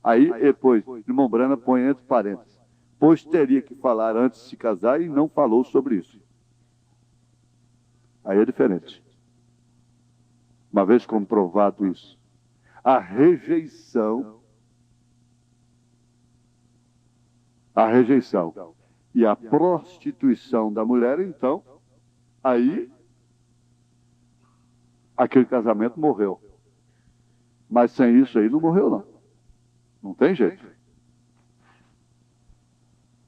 Aí depois, irmão Brana põe entre parênteses, pois teria que falar antes de se casar e não falou sobre isso. Aí é diferente. Uma vez comprovado isso, a rejeição a rejeição e a prostituição da mulher, então, aí, aquele casamento morreu. Mas sem isso aí não morreu, não. Não tem jeito.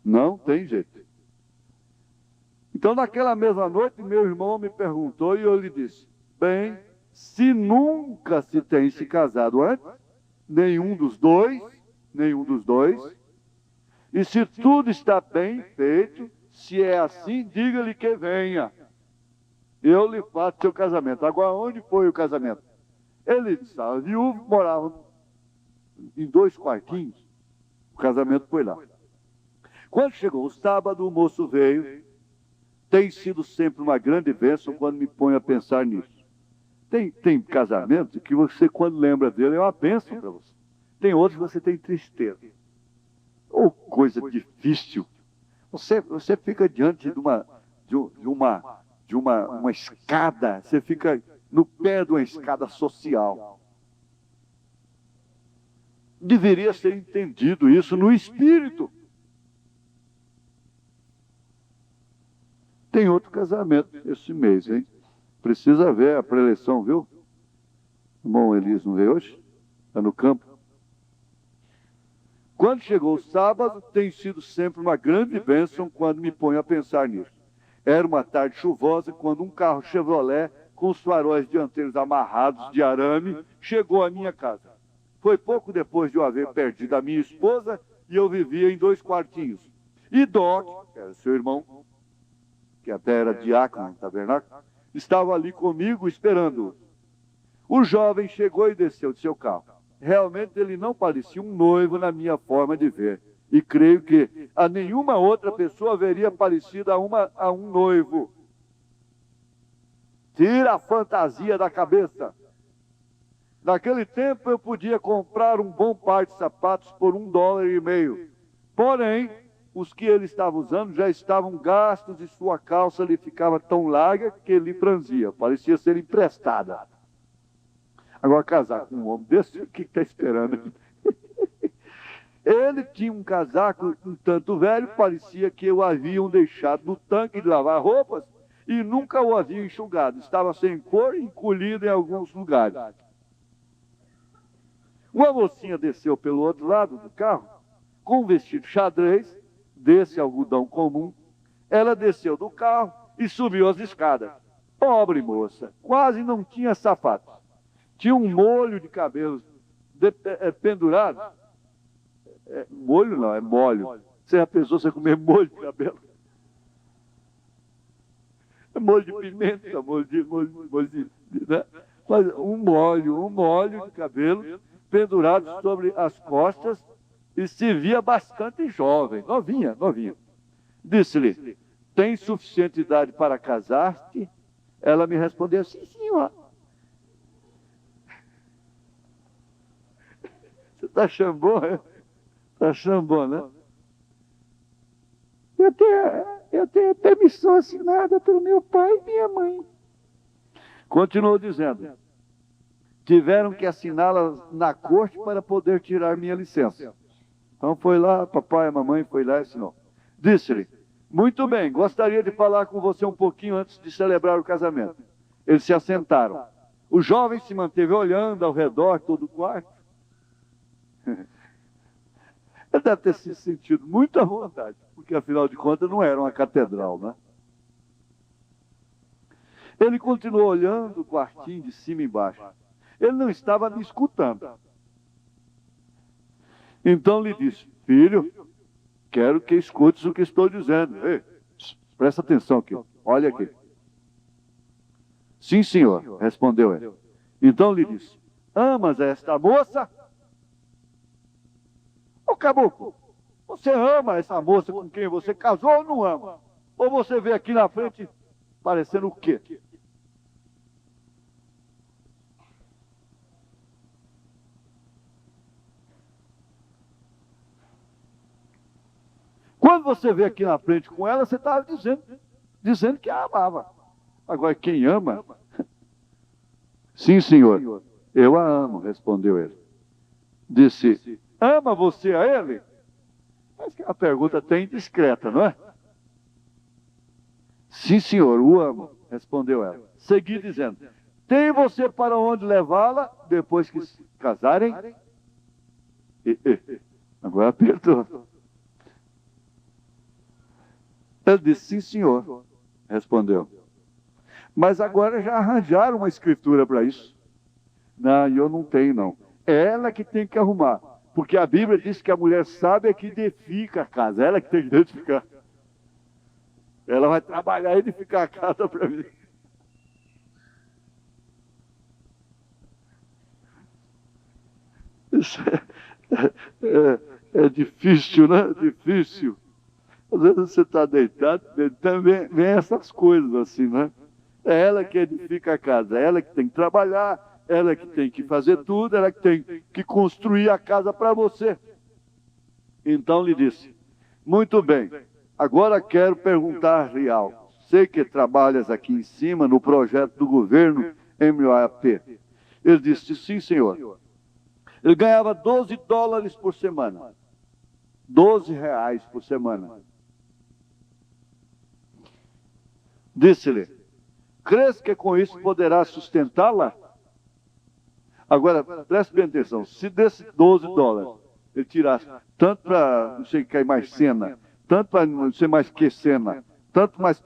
Não tem jeito. Então, naquela mesma noite, meu irmão me perguntou e eu lhe disse: bem, se nunca se tem se casado antes, nenhum dos dois, e se tudo está bem feito, se é assim, diga-lhe que venha. Eu lhe faço seu casamento. Agora, onde foi o casamento? Ele estava viúvo, morava em 2 quartinhos. O casamento foi lá. Quando chegou o sábado, o moço veio. Tem sido sempre uma grande bênção quando me ponho a pensar nisso. Tem casamento que você, quando lembra dele, é uma bênção para você. Tem outros que você tem tristeza. Ou coisa difícil. Você fica diante de uma escada, você fica no pé de uma escada social. Deveria ser entendido isso no espírito. Tem outro casamento esse mês, hein? Precisa ver a preleção, viu? O irmão Elis não veio hoje? Está no campo. Quando chegou o sábado, tem sido sempre uma grande bênção quando me ponho a pensar nisso. Era uma tarde chuvosa quando um carro Chevrolet com os faróis dianteiros amarrados de arame chegou à minha casa. Foi pouco depois de eu haver perdido a minha esposa e eu vivia em 2 quartinhos. E Doc, que era seu irmão, que até era diácono no tabernáculo, estava ali comigo esperando. O jovem chegou e desceu de seu carro. Realmente ele não parecia um noivo na minha forma de ver. E creio que a nenhuma outra pessoa haveria parecido a um noivo. Tira a fantasia da cabeça. Naquele tempo eu podia comprar um bom par de sapatos por $1,50. Porém, os que ele estava usando já estavam gastos e sua calça lhe ficava tão larga que lhe franzia. Parecia ser emprestada. Agora, casar com um homem desse, o que está esperando? Ele tinha um casaco um tanto velho, parecia que o haviam deixado no tanque de lavar roupas e nunca o haviam enxugado. Estava sem cor e encolhido em alguns lugares. Uma mocinha desceu pelo outro lado do carro, com um vestido xadrez, desse algodão comum. Ela desceu do carro e subiu as escadas. Pobre moça, quase não tinha sapato. Tinha um molho de cabelo pendurado. Molho não, é molho. Você já pensou você comer molho de cabelo? É molho de pimenta, molho de né? Mas um molho de cabelo pendurado sobre as costas e se via bastante jovem, novinha. Disse-lhe: tem suficiente idade para casar-te? Ela me respondeu: sim, senhor. Você está achando bom, é? Está achando bom, né? Eu tenho permissão assinada pelo meu pai e minha mãe. Continuou dizendo: tiveram que assiná-la na corte para poder tirar minha licença. Então foi lá, papai e mamãe foi lá e assinou. Disse-lhe: muito bem, gostaria de falar com você um pouquinho antes de celebrar o casamento. Eles se assentaram. O jovem se manteve olhando ao redor todo o quarto. Ele deve ter se sentido muito à vontade, porque afinal de contas não era uma catedral, né? Ele continuou olhando o quartinho de cima e embaixo. Ele não estava me escutando. Então lhe disse: filho, quero que escutes o que estou dizendo. Ei, presta atenção aqui, olha aqui. Sim, senhor, respondeu ele. Então lhe disse: amas esta moça? Ô caboclo, você ama essa moça com quem você casou ou não ama? Ou você vê aqui na frente parecendo o quê? Quando você vê aqui na frente com ela, você estava dizendo que a amava. Agora, quem ama? Sim, senhor, eu a amo, respondeu ele. Disse: ama você a ele? Mas que é uma pergunta até indiscreta, não é? Sim, senhor, o amo, respondeu ela. Segui dizendo, tem você para onde levá-la depois que se casarem? Agora apertou. Ele disse, sim, senhor, respondeu. Mas agora já arranjaram uma escritura para isso. Não, eu não tenho, não. É ela que tem que arrumar. Porque a Bíblia diz que a mulher sábia é que edifica a casa. É ela que tem que edificar. Ela vai trabalhar e edificar a casa para mim. Isso é difícil, né? Difícil. Às vezes você está deitado, também vem essas coisas assim, né? É ela que edifica a casa, é ela que tem que trabalhar, ela que tem que fazer tudo, ela que tem que construir a casa para você. Então lhe disse, muito bem, agora quero perguntar-lhe algo. Sei que trabalhas aqui em cima no projeto do governo MOAP. Ele disse, sim, senhor. Ele ganhava $12 por semana. R$ 12 por semana. Disse-lhe, crês que com isso poderá sustentá-la? Agora, preste bem atenção, se desse $12, ele tirasse tanto para não sei o que é mais cena, tanto para não sei mais que cena, tanto mais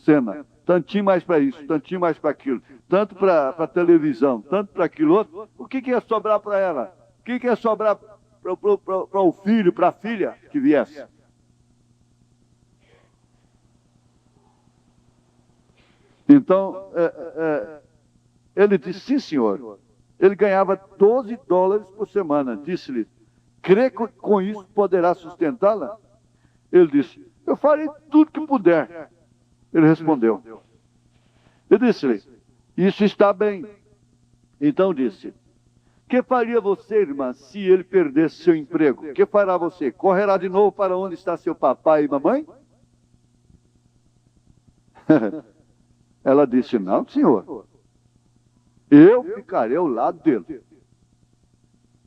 cena, tantinho mais para isso, tantinho mais para aquilo, tanto para televisão, tanto para aquilo outro, o que ia sobrar para ela? O que ia sobrar para o filho, para a filha que viesse? Então, ele disse, sim, senhor. Ele ganhava $12 por semana. Disse-lhe, crê que com isso poderá sustentá-la? Ele disse, eu farei tudo que puder. Ele respondeu. Eu disse-lhe, isso está bem. Então disse, que faria você, irmã, se ele perdesse seu emprego? Que fará você? Correrá de novo para onde está seu papai e mamãe? Ela disse, não, senhor. Eu ficarei ao lado dele.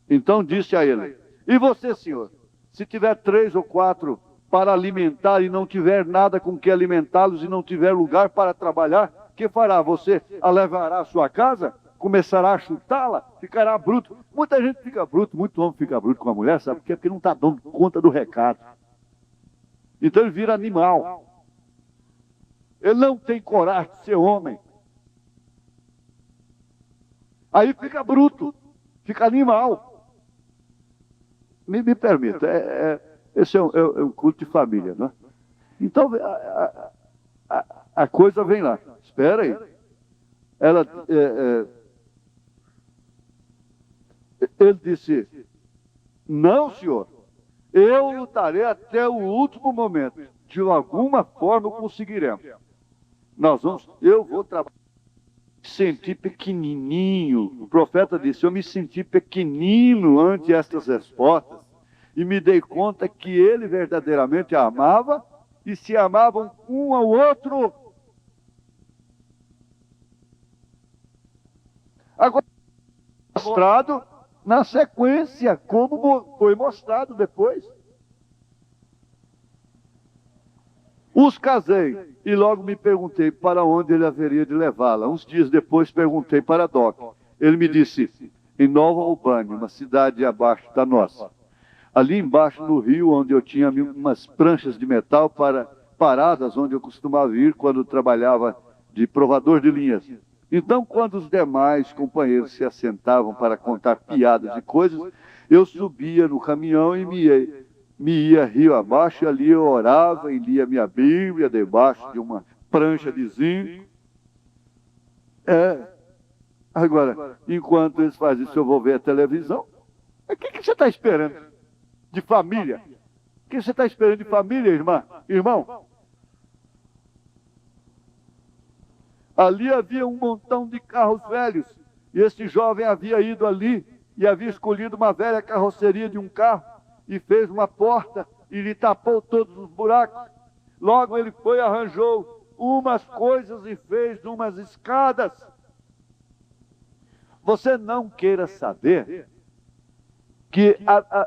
Então disse a ele, e você, senhor? Se tiver 3 ou 4 para alimentar e não tiver nada com que alimentá-los e não tiver lugar para trabalhar, que fará? Você a levará à sua casa? Começará a chutá-la? Ficará bruto? Muita gente fica bruto, muito homem fica bruto com a mulher, sabe por quê? Porque não está dando conta do recado. Então ele vira animal. Ele não tem coragem de ser homem. Aí fica bruto, fica animal. Me permita, esse é um culto de família, não é? Então a coisa vem lá. Espera aí. Ele disse, não, senhor, eu lutarei até o último momento. De alguma forma conseguiremos. Eu vou trabalhar. Me senti pequenininho. O profeta disse, eu me senti pequenino ante estas respostas e me dei conta que ele verdadeiramente a amava e se amavam um ao outro. Agora, mostrado na sequência, como foi mostrado depois. Os casei e logo me perguntei para onde ele haveria de levá-la. Uns dias depois perguntei para Doc. Ele me disse, em Nova Albânia, uma cidade abaixo da nossa. Ali embaixo no rio, onde eu tinha umas pranchas de metal paradas, onde eu costumava ir quando trabalhava de provador de linhas. Então, quando os demais companheiros se assentavam para contar piadas e coisas, eu subia no caminhão e me ia rio abaixo, e ali eu orava e lia minha Bíblia debaixo de uma prancha de zinco. Agora, enquanto eles fazem isso, eu vou ver a televisão. O que você está esperando de família? O que você está esperando de família, irmão? Ali havia um montão de carros velhos, e esse jovem havia ido ali e havia escolhido uma velha carroceria de um carro, e fez uma porta e lhe tapou todos os buracos. Logo ele foi e arranjou umas coisas e fez umas escadas. Você não queira saber que,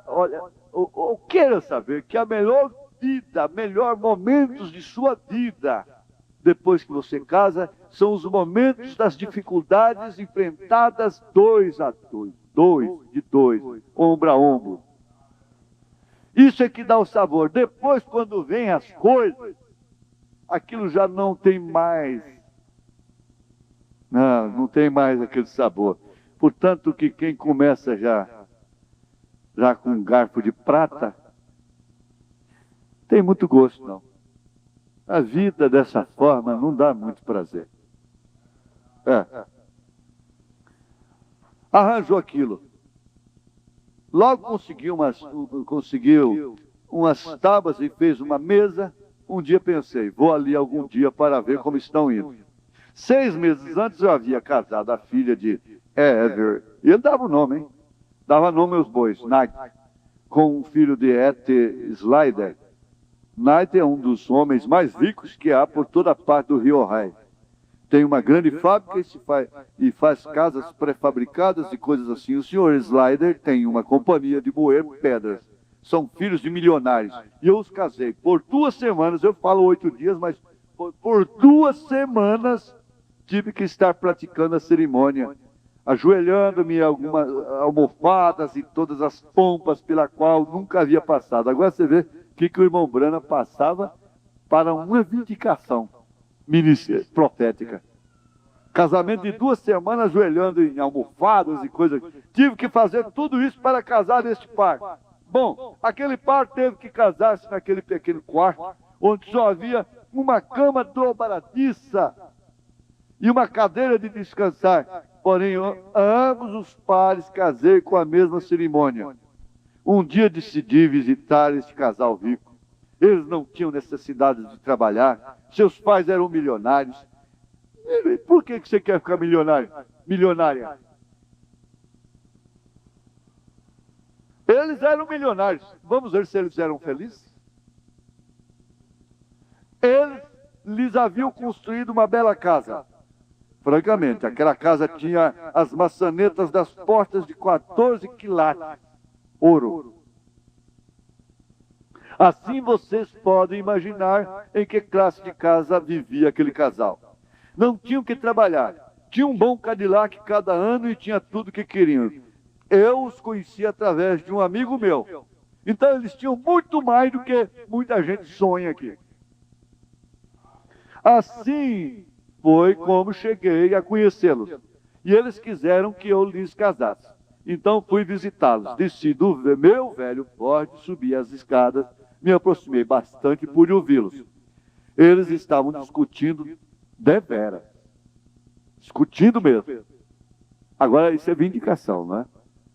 olha, ou queira saber que a melhor vida, melhor momentos de sua vida, depois que você casa, são os momentos das dificuldades enfrentadas 2 a 2, 2 de 2, ombro a ombro. Isso é que dá o sabor. Depois, quando vem as coisas, aquilo já não tem mais. Não tem mais aquele sabor. Portanto, que quem começa já com um garfo de prata, tem muito gosto, não. A vida dessa forma não dá muito prazer. Arranjou aquilo. Logo conseguiu umas tábuas e fez uma mesa. Um dia pensei, vou ali algum dia para ver como estão indo. 6 meses antes eu havia casado a filha de Ever. E ele dava o nome, hein? Dava nome aos bois, Knight, com o filho de Et Slider. Knight é um dos homens mais ricos que há por toda a parte do Rio Ohio. Tem uma grande fábrica e faz casas pré-fabricadas e coisas assim. O senhor Slider tem uma companhia de moer pedras. São filhos de milionários. E eu os casei. Por 2 semanas, eu falo 8 dias, mas por 2 semanas tive que estar praticando a cerimônia, ajoelhando-me em algumas almofadas e todas as pompas pela qual nunca havia passado. Agora você vê que o irmão Branham passava para uma vindicação profética. Casamento de 2 semanas, ajoelhando em almofadas e coisas. Tive que fazer tudo isso para casar neste par. Bom, aquele par teve que casar-se naquele pequeno quarto, onde só havia uma cama dobradiça e uma cadeira de descansar. Porém, ambos os pares casei com a mesma cerimônia. Um dia decidi visitar este casal rico. Eles não tinham necessidade de trabalhar. Seus pais eram milionários. E por que você quer ficar milionário? Milionária? Eles eram milionários. Vamos ver se eles eram felizes? Eles lhes haviam construído uma bela casa. Francamente, aquela casa tinha as maçanetas das portas de 14 quilates, ouro. Assim vocês podem imaginar em que classe de casa vivia aquele casal. Não tinham que trabalhar. Tinha um bom Cadillac cada ano e tinha tudo que queriam. Eu os conheci através de um amigo meu. Então eles tinham muito mais do que muita gente sonha aqui. Assim foi como cheguei a conhecê-los. E eles quiseram que eu lhes casasse. Então fui visitá-los. Desci do meu velho Ford, subi as escadas, me aproximei bastante e pude ouvi-los. Eles estavam discutindo deveras. Discutindo mesmo. Agora isso é vindicação, não é?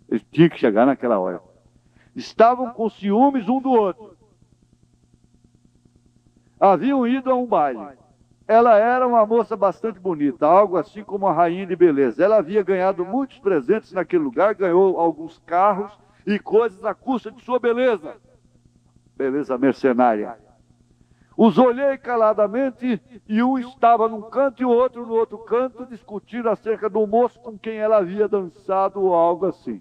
Eles tinham que chegar naquela hora. Estavam com ciúmes um do outro. Haviam ido a um baile. Ela era uma moça bastante bonita, algo assim como uma rainha de beleza. Ela havia ganhado muitos presentes naquele lugar, ganhou alguns carros e coisas à custa de sua beleza. Beleza mercenária. Os olhei caladamente e um estava num canto e o outro no outro canto, discutindo acerca do moço com quem ela havia dançado ou algo assim.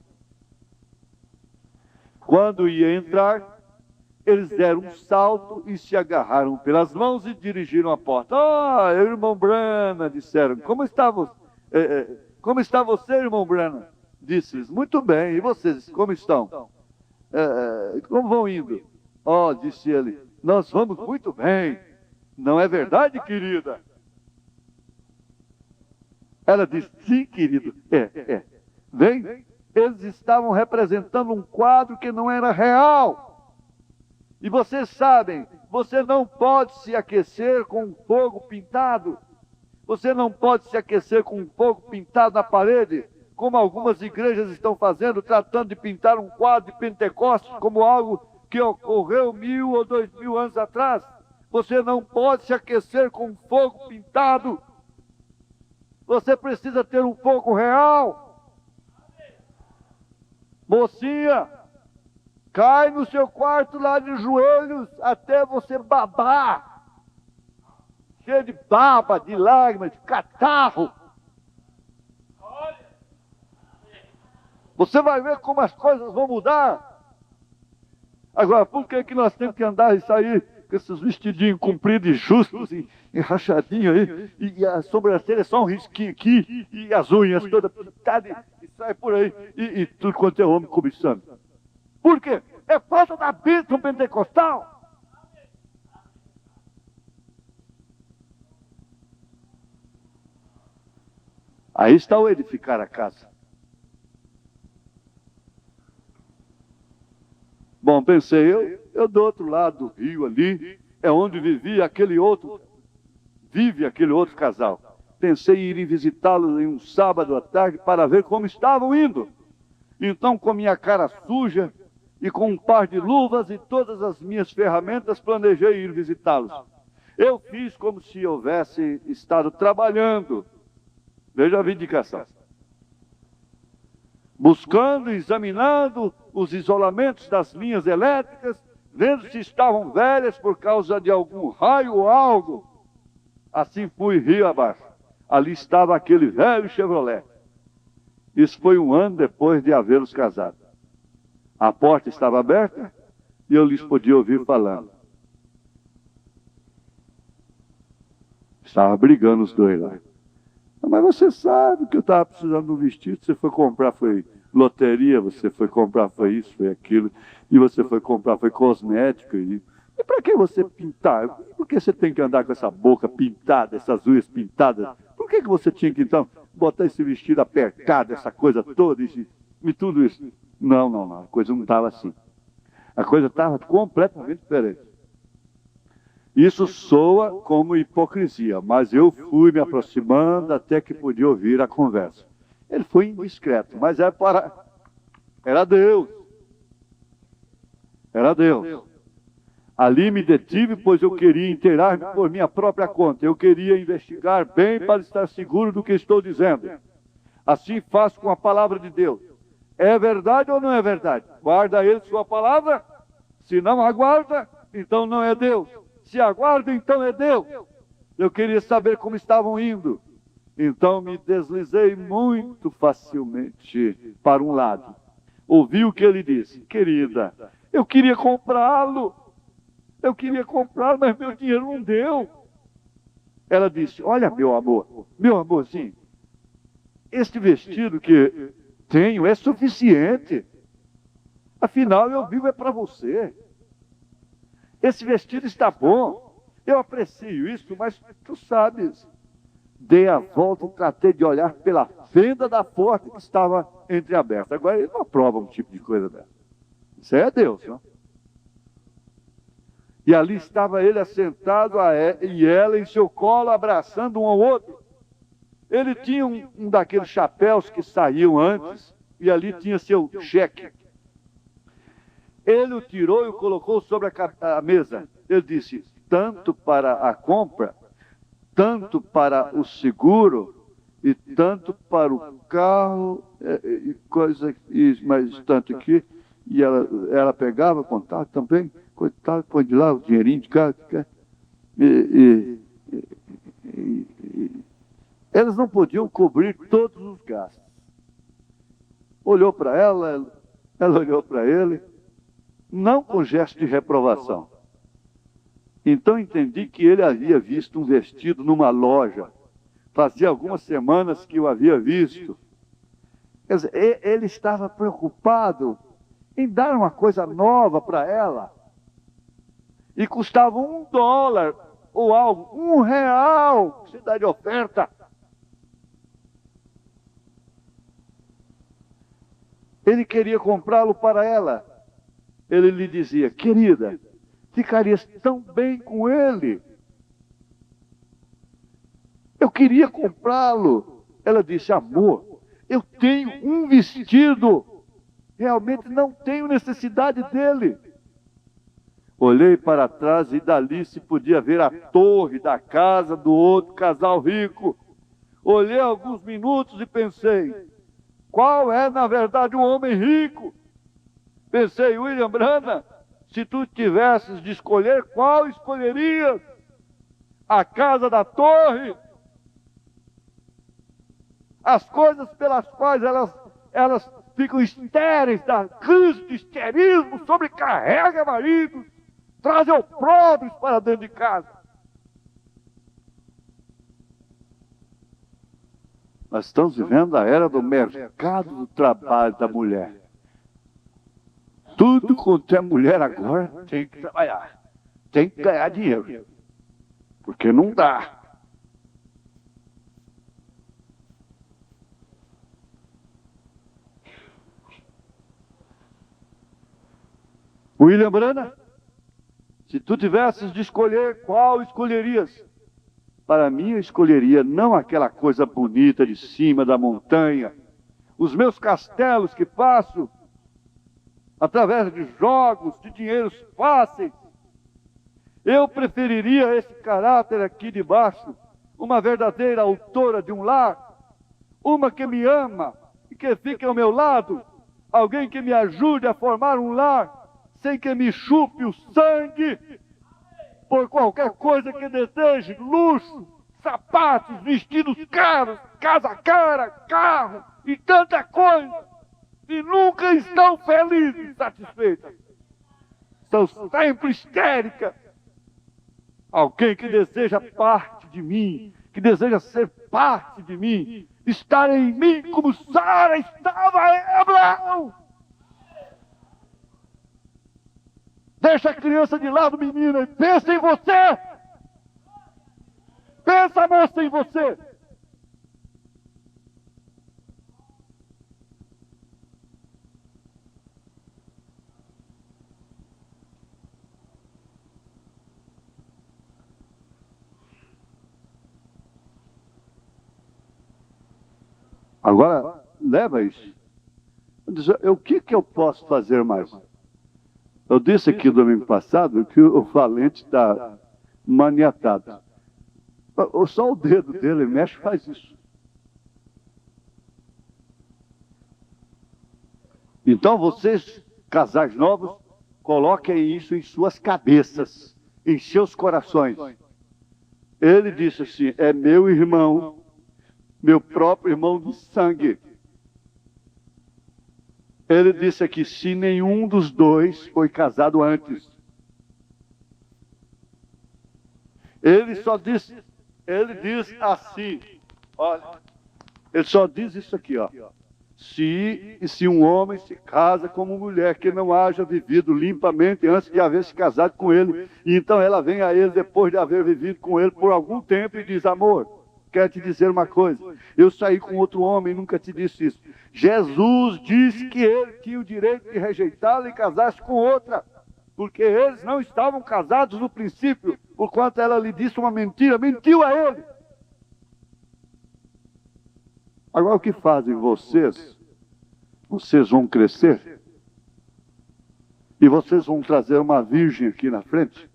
Quando ia entrar, eles deram um salto e se agarraram pelas mãos e dirigiram a porta. Ah, irmão Branham, disseram. Como está você, irmão Branham? Disse-lhes, muito bem. E vocês, como estão? Como vão indo? Oh, disse ele, nós vamos muito bem. Não é verdade, querida? Ela disse, sim, querido. Vem, eles estavam representando um quadro que não era real. E vocês sabem, você não pode se aquecer com um fogo pintado. Você não pode se aquecer com um fogo pintado na parede, como algumas igrejas estão fazendo, tratando de pintar um quadro de Pentecostes como algo que ocorreu 1000 ou 2000 anos atrás. Você não pode se aquecer com um fogo pintado. Você precisa ter um fogo real. Mocinha, cai no seu quarto lá de joelhos até você babar. Cheio de baba, de lágrimas, de catarro. Olha. Você vai ver como as coisas vão mudar. Agora, por que nós temos que andar e sair com esses vestidinhos compridos e justos, e rachadinhos aí, e a sobrancelha é só um risquinho aqui, e as unhas todas pintadas, e sai por aí, e tudo quanto é homem cobiçando? Por quê? É falta da bênção pentecostal. Aí está o edificar a casa. Bom, pensei, eu do outro lado do rio ali, é onde vive aquele outro casal. Pensei em ir visitá-los em um sábado à tarde para ver como estavam indo. Então, com minha cara suja e com um par de luvas e todas as minhas ferramentas, planejei ir visitá-los. Eu fiz como se houvesse estado trabalhando. Veja a vindicação. Buscando, examinando os isolamentos das linhas elétricas, vendo se estavam velhas por causa de algum raio ou algo. Assim fui rio abaixo. Ali estava aquele velho Chevrolet. Isso foi 1 ano depois de havê-los casado. A porta estava aberta e eu lhes podia ouvir falando. Estava brigando os dois lá. Mas você sabe que eu estava precisando de um vestido, você foi comprar, foi loteria, você foi comprar, foi isso, foi aquilo, e você foi comprar, foi cosmético. E para que você pintar? Por que você tem que andar com essa boca pintada, essas unhas pintadas? Por que você tinha que, então, botar esse vestido apertado, essa coisa toda e tudo isso? Não, a coisa não estava assim. A coisa estava completamente diferente. Isso soa como hipocrisia, mas eu fui me aproximando até que podia ouvir a conversa. Ele foi indiscreto, mas era Deus. Era Deus. Ali me detive, pois eu queria inteirar-me por minha própria conta. Eu queria investigar bem para estar seguro do que estou dizendo. Assim faço com a palavra de Deus. É verdade ou não é verdade? Guarda ele sua palavra. Se não aguarda, então não é Deus. Se aguarda, então é Deus. Eu queria saber como estavam indo. Então me deslizei muito facilmente para um lado. Ouvi o que ele disse. Querida, eu queria comprá-lo. Eu queria comprá-lo, mas meu dinheiro não deu. Ela disse, olha, meu amorzinho, este vestido que tenho é suficiente. Afinal, eu vivo é para você. Esse vestido está bom, eu aprecio isso, mas tu sabes, dei a volta e tratei de olhar pela fenda da porta que estava entreaberta. Agora ele não aprova um tipo de coisa dessa. Isso aí é Deus, não? E ali estava ele assentado e ela em seu colo, abraçando um ao outro. Ele tinha um daqueles chapéus que saíam antes, e ali tinha seu cheque. Ele o tirou e o colocou sobre a mesa. Ele disse, tanto para a compra, tanto para o seguro, e tanto para o carro, e coisa, mais tanto aqui. E ela pegava, contava também, coitado, põe de lá o dinheirinho de cá. Elas não podiam cobrir todos os gastos. Olhou para ela olhou para ele, não com gesto de reprovação. Então entendi que ele havia visto um vestido numa loja. Fazia algumas semanas que o havia visto. Quer dizer, ele estava preocupado em dar uma coisa nova para ela. E custava $1 ou algo, R$1, se dá de oferta. Ele queria comprá-lo para ela. Ele lhe dizia, querida, ficarias tão bem com ele. Eu queria comprá-lo. Ela disse, amor, eu tenho um vestido. Realmente não tenho necessidade dele. Olhei para trás e dali se podia ver a torre da casa do outro casal rico. Olhei alguns minutos e pensei, qual é na verdade um homem rico? Pensei, William Branham, se tu tivesses de escolher, qual escolherias? A casa da torre? As coisas pelas quais elas ficam estéreis, da crise de esterismo, sobrecarrega maridos, trazem opróbrios para dentro de casa. Nós estamos vivendo a era do mercado do trabalho da mulher. Tudo quanto é mulher agora tem que trabalhar, tem que ganhar dinheiro, porque não dá. William Branham, se tu tivesses de escolher, qual escolherias? Para mim, eu escolheria não aquela coisa bonita de cima da montanha, os meus castelos que faço através de jogos, de dinheiros fáceis. Eu preferiria esse caráter aqui de baixo, uma verdadeira autora de um lar, uma que me ama e que fique ao meu lado, alguém que me ajude a formar um lar, sem que me chupe o sangue por qualquer coisa que deseje, luxo, sapatos, vestidos caros, casa cara, carro e tanta coisa, e nunca estão felizes, satisfeitas. Estão sempre histéricas. Alguém que deseja parte de mim, que deseja ser parte de mim, estar em mim como Sara estava em Abraão. Deixa a criança de lado, menina, e pensa em você. Pensa, moça, em você. Agora, leva isso. O que eu posso fazer mais? Eu disse aqui no domingo passado que o valente está maniatado. Só o dedo dele mexe e faz isso. Então vocês, casais novos, coloquem isso em suas cabeças, em seus corações. Ele disse assim, é meu irmão, meu próprio irmão de sangue. Ele disse aqui, se nenhum dos dois foi casado antes. Ele diz assim, olha, ele só diz isso aqui, ó. Se um homem se casa com uma mulher que não haja vivido limpamente antes de haver se casado com ele, e então ela vem a ele depois de haver vivido com ele por algum tempo e diz, amor, quero te dizer uma coisa, eu saí com outro homem e nunca te disse isso. Jesus disse que ele tinha o direito de rejeitá-la e casar-se com outra, porque eles não estavam casados no princípio, porquanto ela lhe disse uma mentira, mentiu a ele. Agora o que fazem vocês? Vocês vão crescer e vocês vão trazer uma virgem aqui na frente.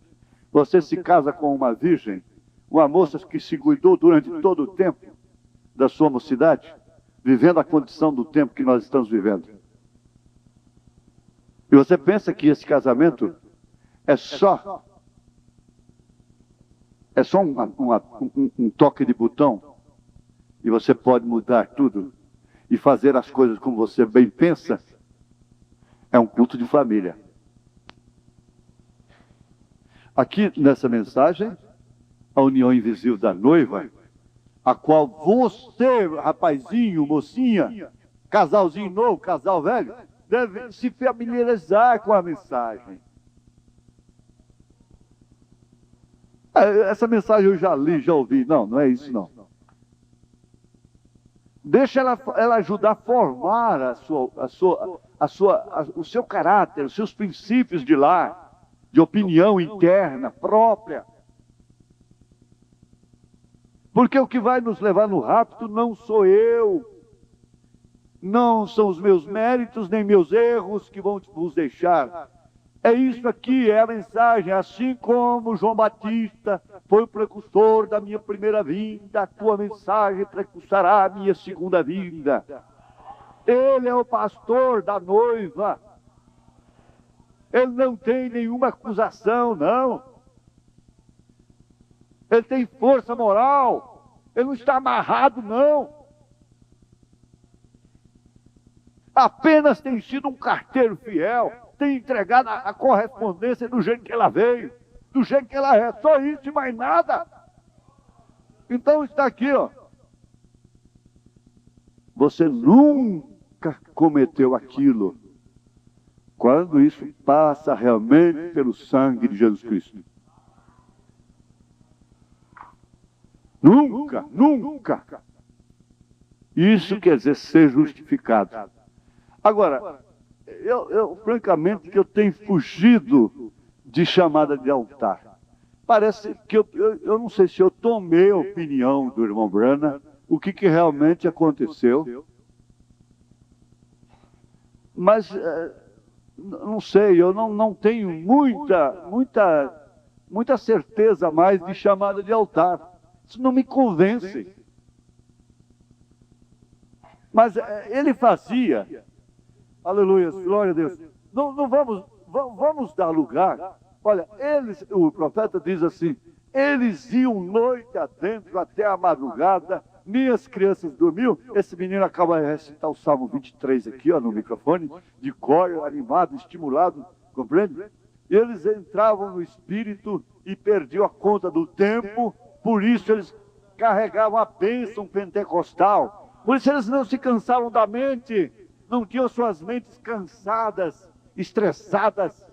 Você se casa com uma virgem, uma moça que se cuidou durante todo o tempo da sua mocidade, vivendo a condição do tempo que nós estamos vivendo. E você pensa que esse casamento é só um toque de botão e você pode mudar tudo e fazer as coisas como você bem pensa? É um culto de família. Aqui nessa mensagem, a união invisível da noiva, a qual você, rapazinho, mocinha, casalzinho novo, casal velho, deve se familiarizar com a mensagem. Essa mensagem eu já li, já ouvi. Não, não é isso não. Deixa ela ajudar a formar o seu caráter, os seus princípios de lar, de opinião interna, própria. Porque o que vai nos levar no rapto não sou eu, não são os meus méritos, nem meus erros que vão vos deixar. É isso aqui, é a mensagem. Assim como João Batista foi o precursor da minha primeira vinda, a tua mensagem precursará a minha segunda vinda. Ele é o pastor da noiva. Ele não tem nenhuma acusação, não. Ele tem força moral. Ele não está amarrado, não. apenas tem sido um carteiro fiel, tem entregado a correspondência do jeito que ela veio, do jeito que ela é, só isso e mais nada. Então está aqui, ó. Você nunca cometeu aquilo quando isso passa realmente pelo sangue de Jesus Cristo. Nunca, nunca. Isso quer dizer ser justificado. Agora, eu francamente que eu tenho fugido de chamada de altar. Parece que eu não sei se eu tomei a opinião do irmão Brana, o que realmente aconteceu. Mas não sei, eu não tenho muita certeza mais de chamada de altar. Isso não me convence. Mas ele fazia, aleluia, glória a Deus. Não vamos dar lugar. Olha, o profeta diz assim: eles iam noite adentro até a madrugada, minhas crianças dormiam. Esse menino acaba de recitar o Salmo 23 aqui, ó, no microfone, de cor, animado, estimulado, compreende? Eles entravam no espírito e perdiam a conta do tempo, por isso eles carregavam a bênção pentecostal. Por isso eles não se cansavam da mente, não tinham suas mentes cansadas, estressadas,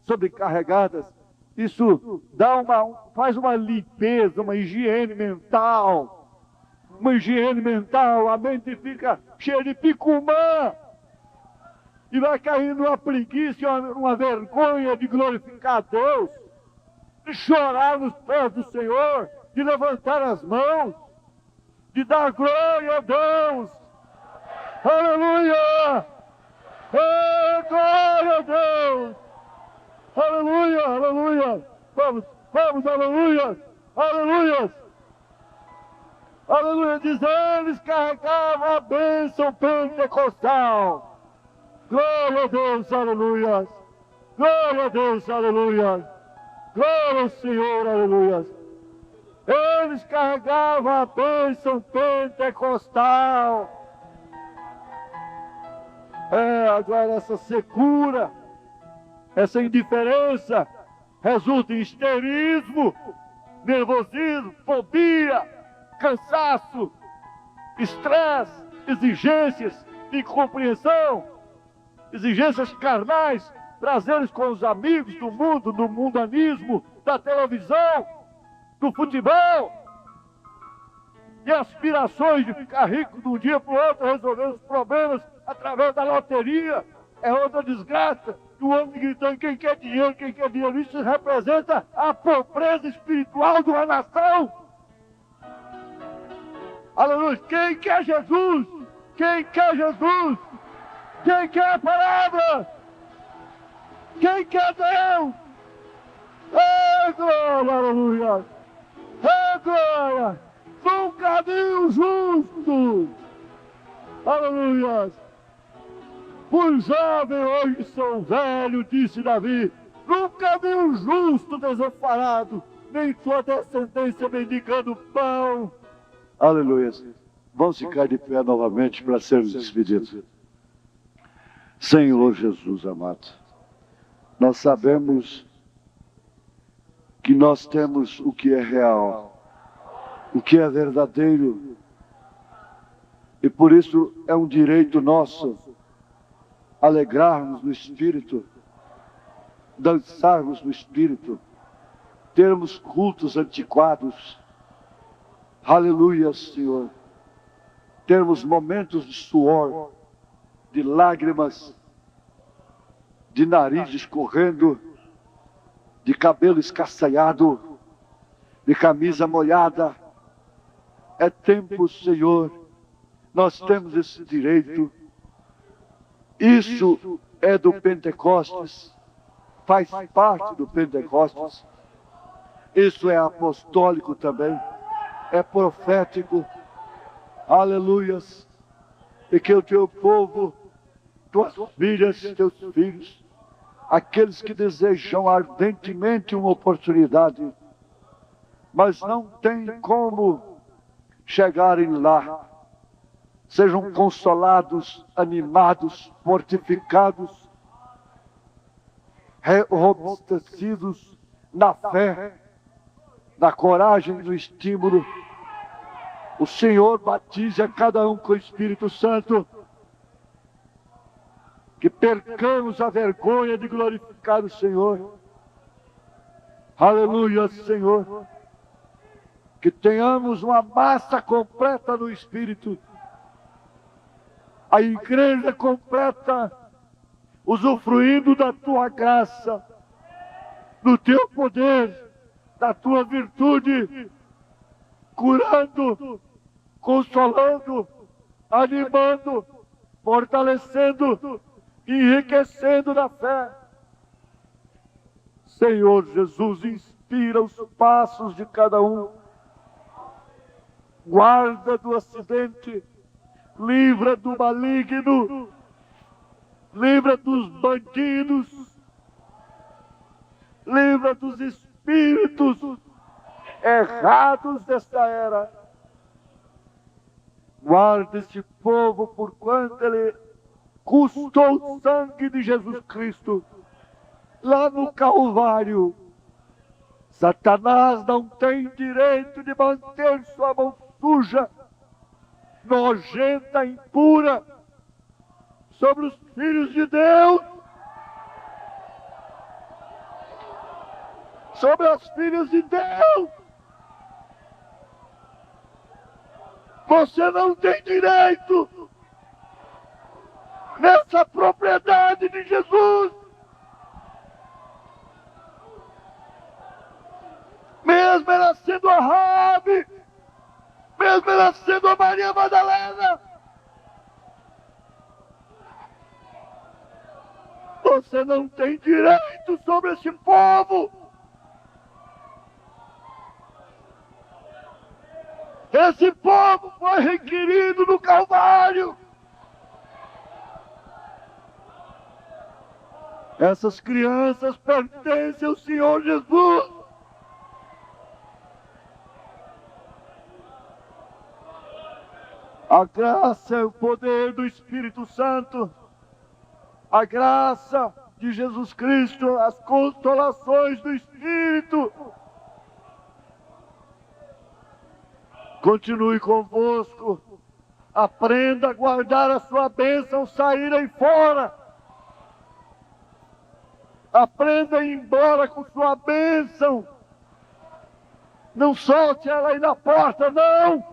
sobrecarregadas. Isso faz uma limpeza, uma higiene mental. Uma higiene mental, a mente fica cheia de picumã. E vai caindo uma preguiça, uma vergonha de glorificar a Deus, de chorar nos pés do Senhor, de levantar as mãos, de dar glória a Deus. Aleluia! Glória a Deus! Aleluia, aleluia! Vamos, aleluia! Aleluia! Aleluia! Diz, eles carregavam a bênção pentecostal. Glória a Deus, aleluia! Glória a Deus, aleluia! Glória ao Senhor, aleluia! Eles carregavam a bênção pentecostal. Agora essa secura, essa indiferença, resulta em histerismo, nervosismo, fobia, cansaço, estresse, exigências de incompreensão, exigências carnais, prazeres com os amigos do mundo, do mundanismo, da televisão, do futebol, e aspirações de ficar rico de um dia para o outro, resolver os problemas através da loteria. É outra desgraça. O homem gritando: quem quer dinheiro, quem quer dinheiro. Isso representa a pobreza espiritual de uma nação. Aleluia. Quem quer Jesus? Quem quer Jesus? Quem quer a palavra? Quem quer Deus? Glória, aleluia. Glória. Nunca vi o justo. Aleluia. Por jovem hoje sou velho, disse Davi. Nunca vi um justo desamparado, nem sua descendência mendigando pão. Aleluia. Vamos ficar de pé novamente para sermos despedidos. Senhor Jesus amado, nós sabemos que nós temos o que é real, o que é verdadeiro, e por isso é um direito nosso alegrarmos no Espírito, dançarmos no Espírito, termos cultos antiquados, aleluia, Senhor, termos momentos de suor, de lágrimas, de nariz escorrendo, de cabelo escaçaiado, de camisa molhada. É tempo, Senhor, nós temos esse direito. Isso é do Pentecostes, faz parte do Pentecostes. Isso é apostólico também, é profético. Aleluias. E que o teu povo, tuas filhas, teus filhos, aqueles que desejam ardentemente uma oportunidade, mas não têm como chegarem lá, sejam consolados, animados, fortificados, robustecidos na fé, na coragem, no estímulo. O Senhor batize a cada um com o Espírito Santo. Que percamos a vergonha de glorificar o Senhor. Aleluia, Senhor. Que tenhamos uma massa completa no Espírito. A igreja completa, usufruindo da tua graça, do teu poder, da tua virtude, curando, consolando, animando, fortalecendo, enriquecendo na fé. Senhor Jesus, inspira os passos de cada um. Guarda do acidente, livra do maligno, livra dos bandidos, livra dos espíritos errados desta era. Guarda este povo por quanto ele custou o sangue de Jesus Cristo lá no Calvário. Satanás não tem direito de manter sua mão suja, nojenta, impura, sobre os filhos de Deus, sobre as filhas de Deus. Você não tem direito nessa propriedade de Jesus. Mesmo ela sendo a Rabi, mesmo ela sendo a Maria Madalena, você não tem direito sobre esse povo. Esse povo foi requerido no Calvário. Essas crianças pertencem ao Senhor Jesus. A graça e o poder do Espírito Santo, a graça de Jesus Cristo, as consolações do Espírito, continue convosco. Aprenda a guardar a sua bênção, saírem fora. Aprenda a ir embora com sua bênção. Não solte ela aí na porta, não.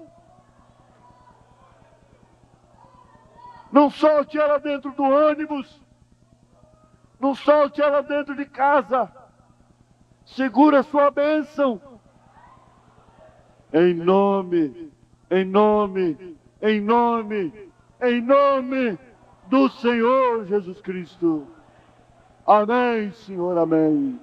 Não solte ela dentro do ônibus. Não solte ela dentro de casa. Segura a sua bênção. Em nome do Senhor Jesus Cristo. Amém, Senhor, amém.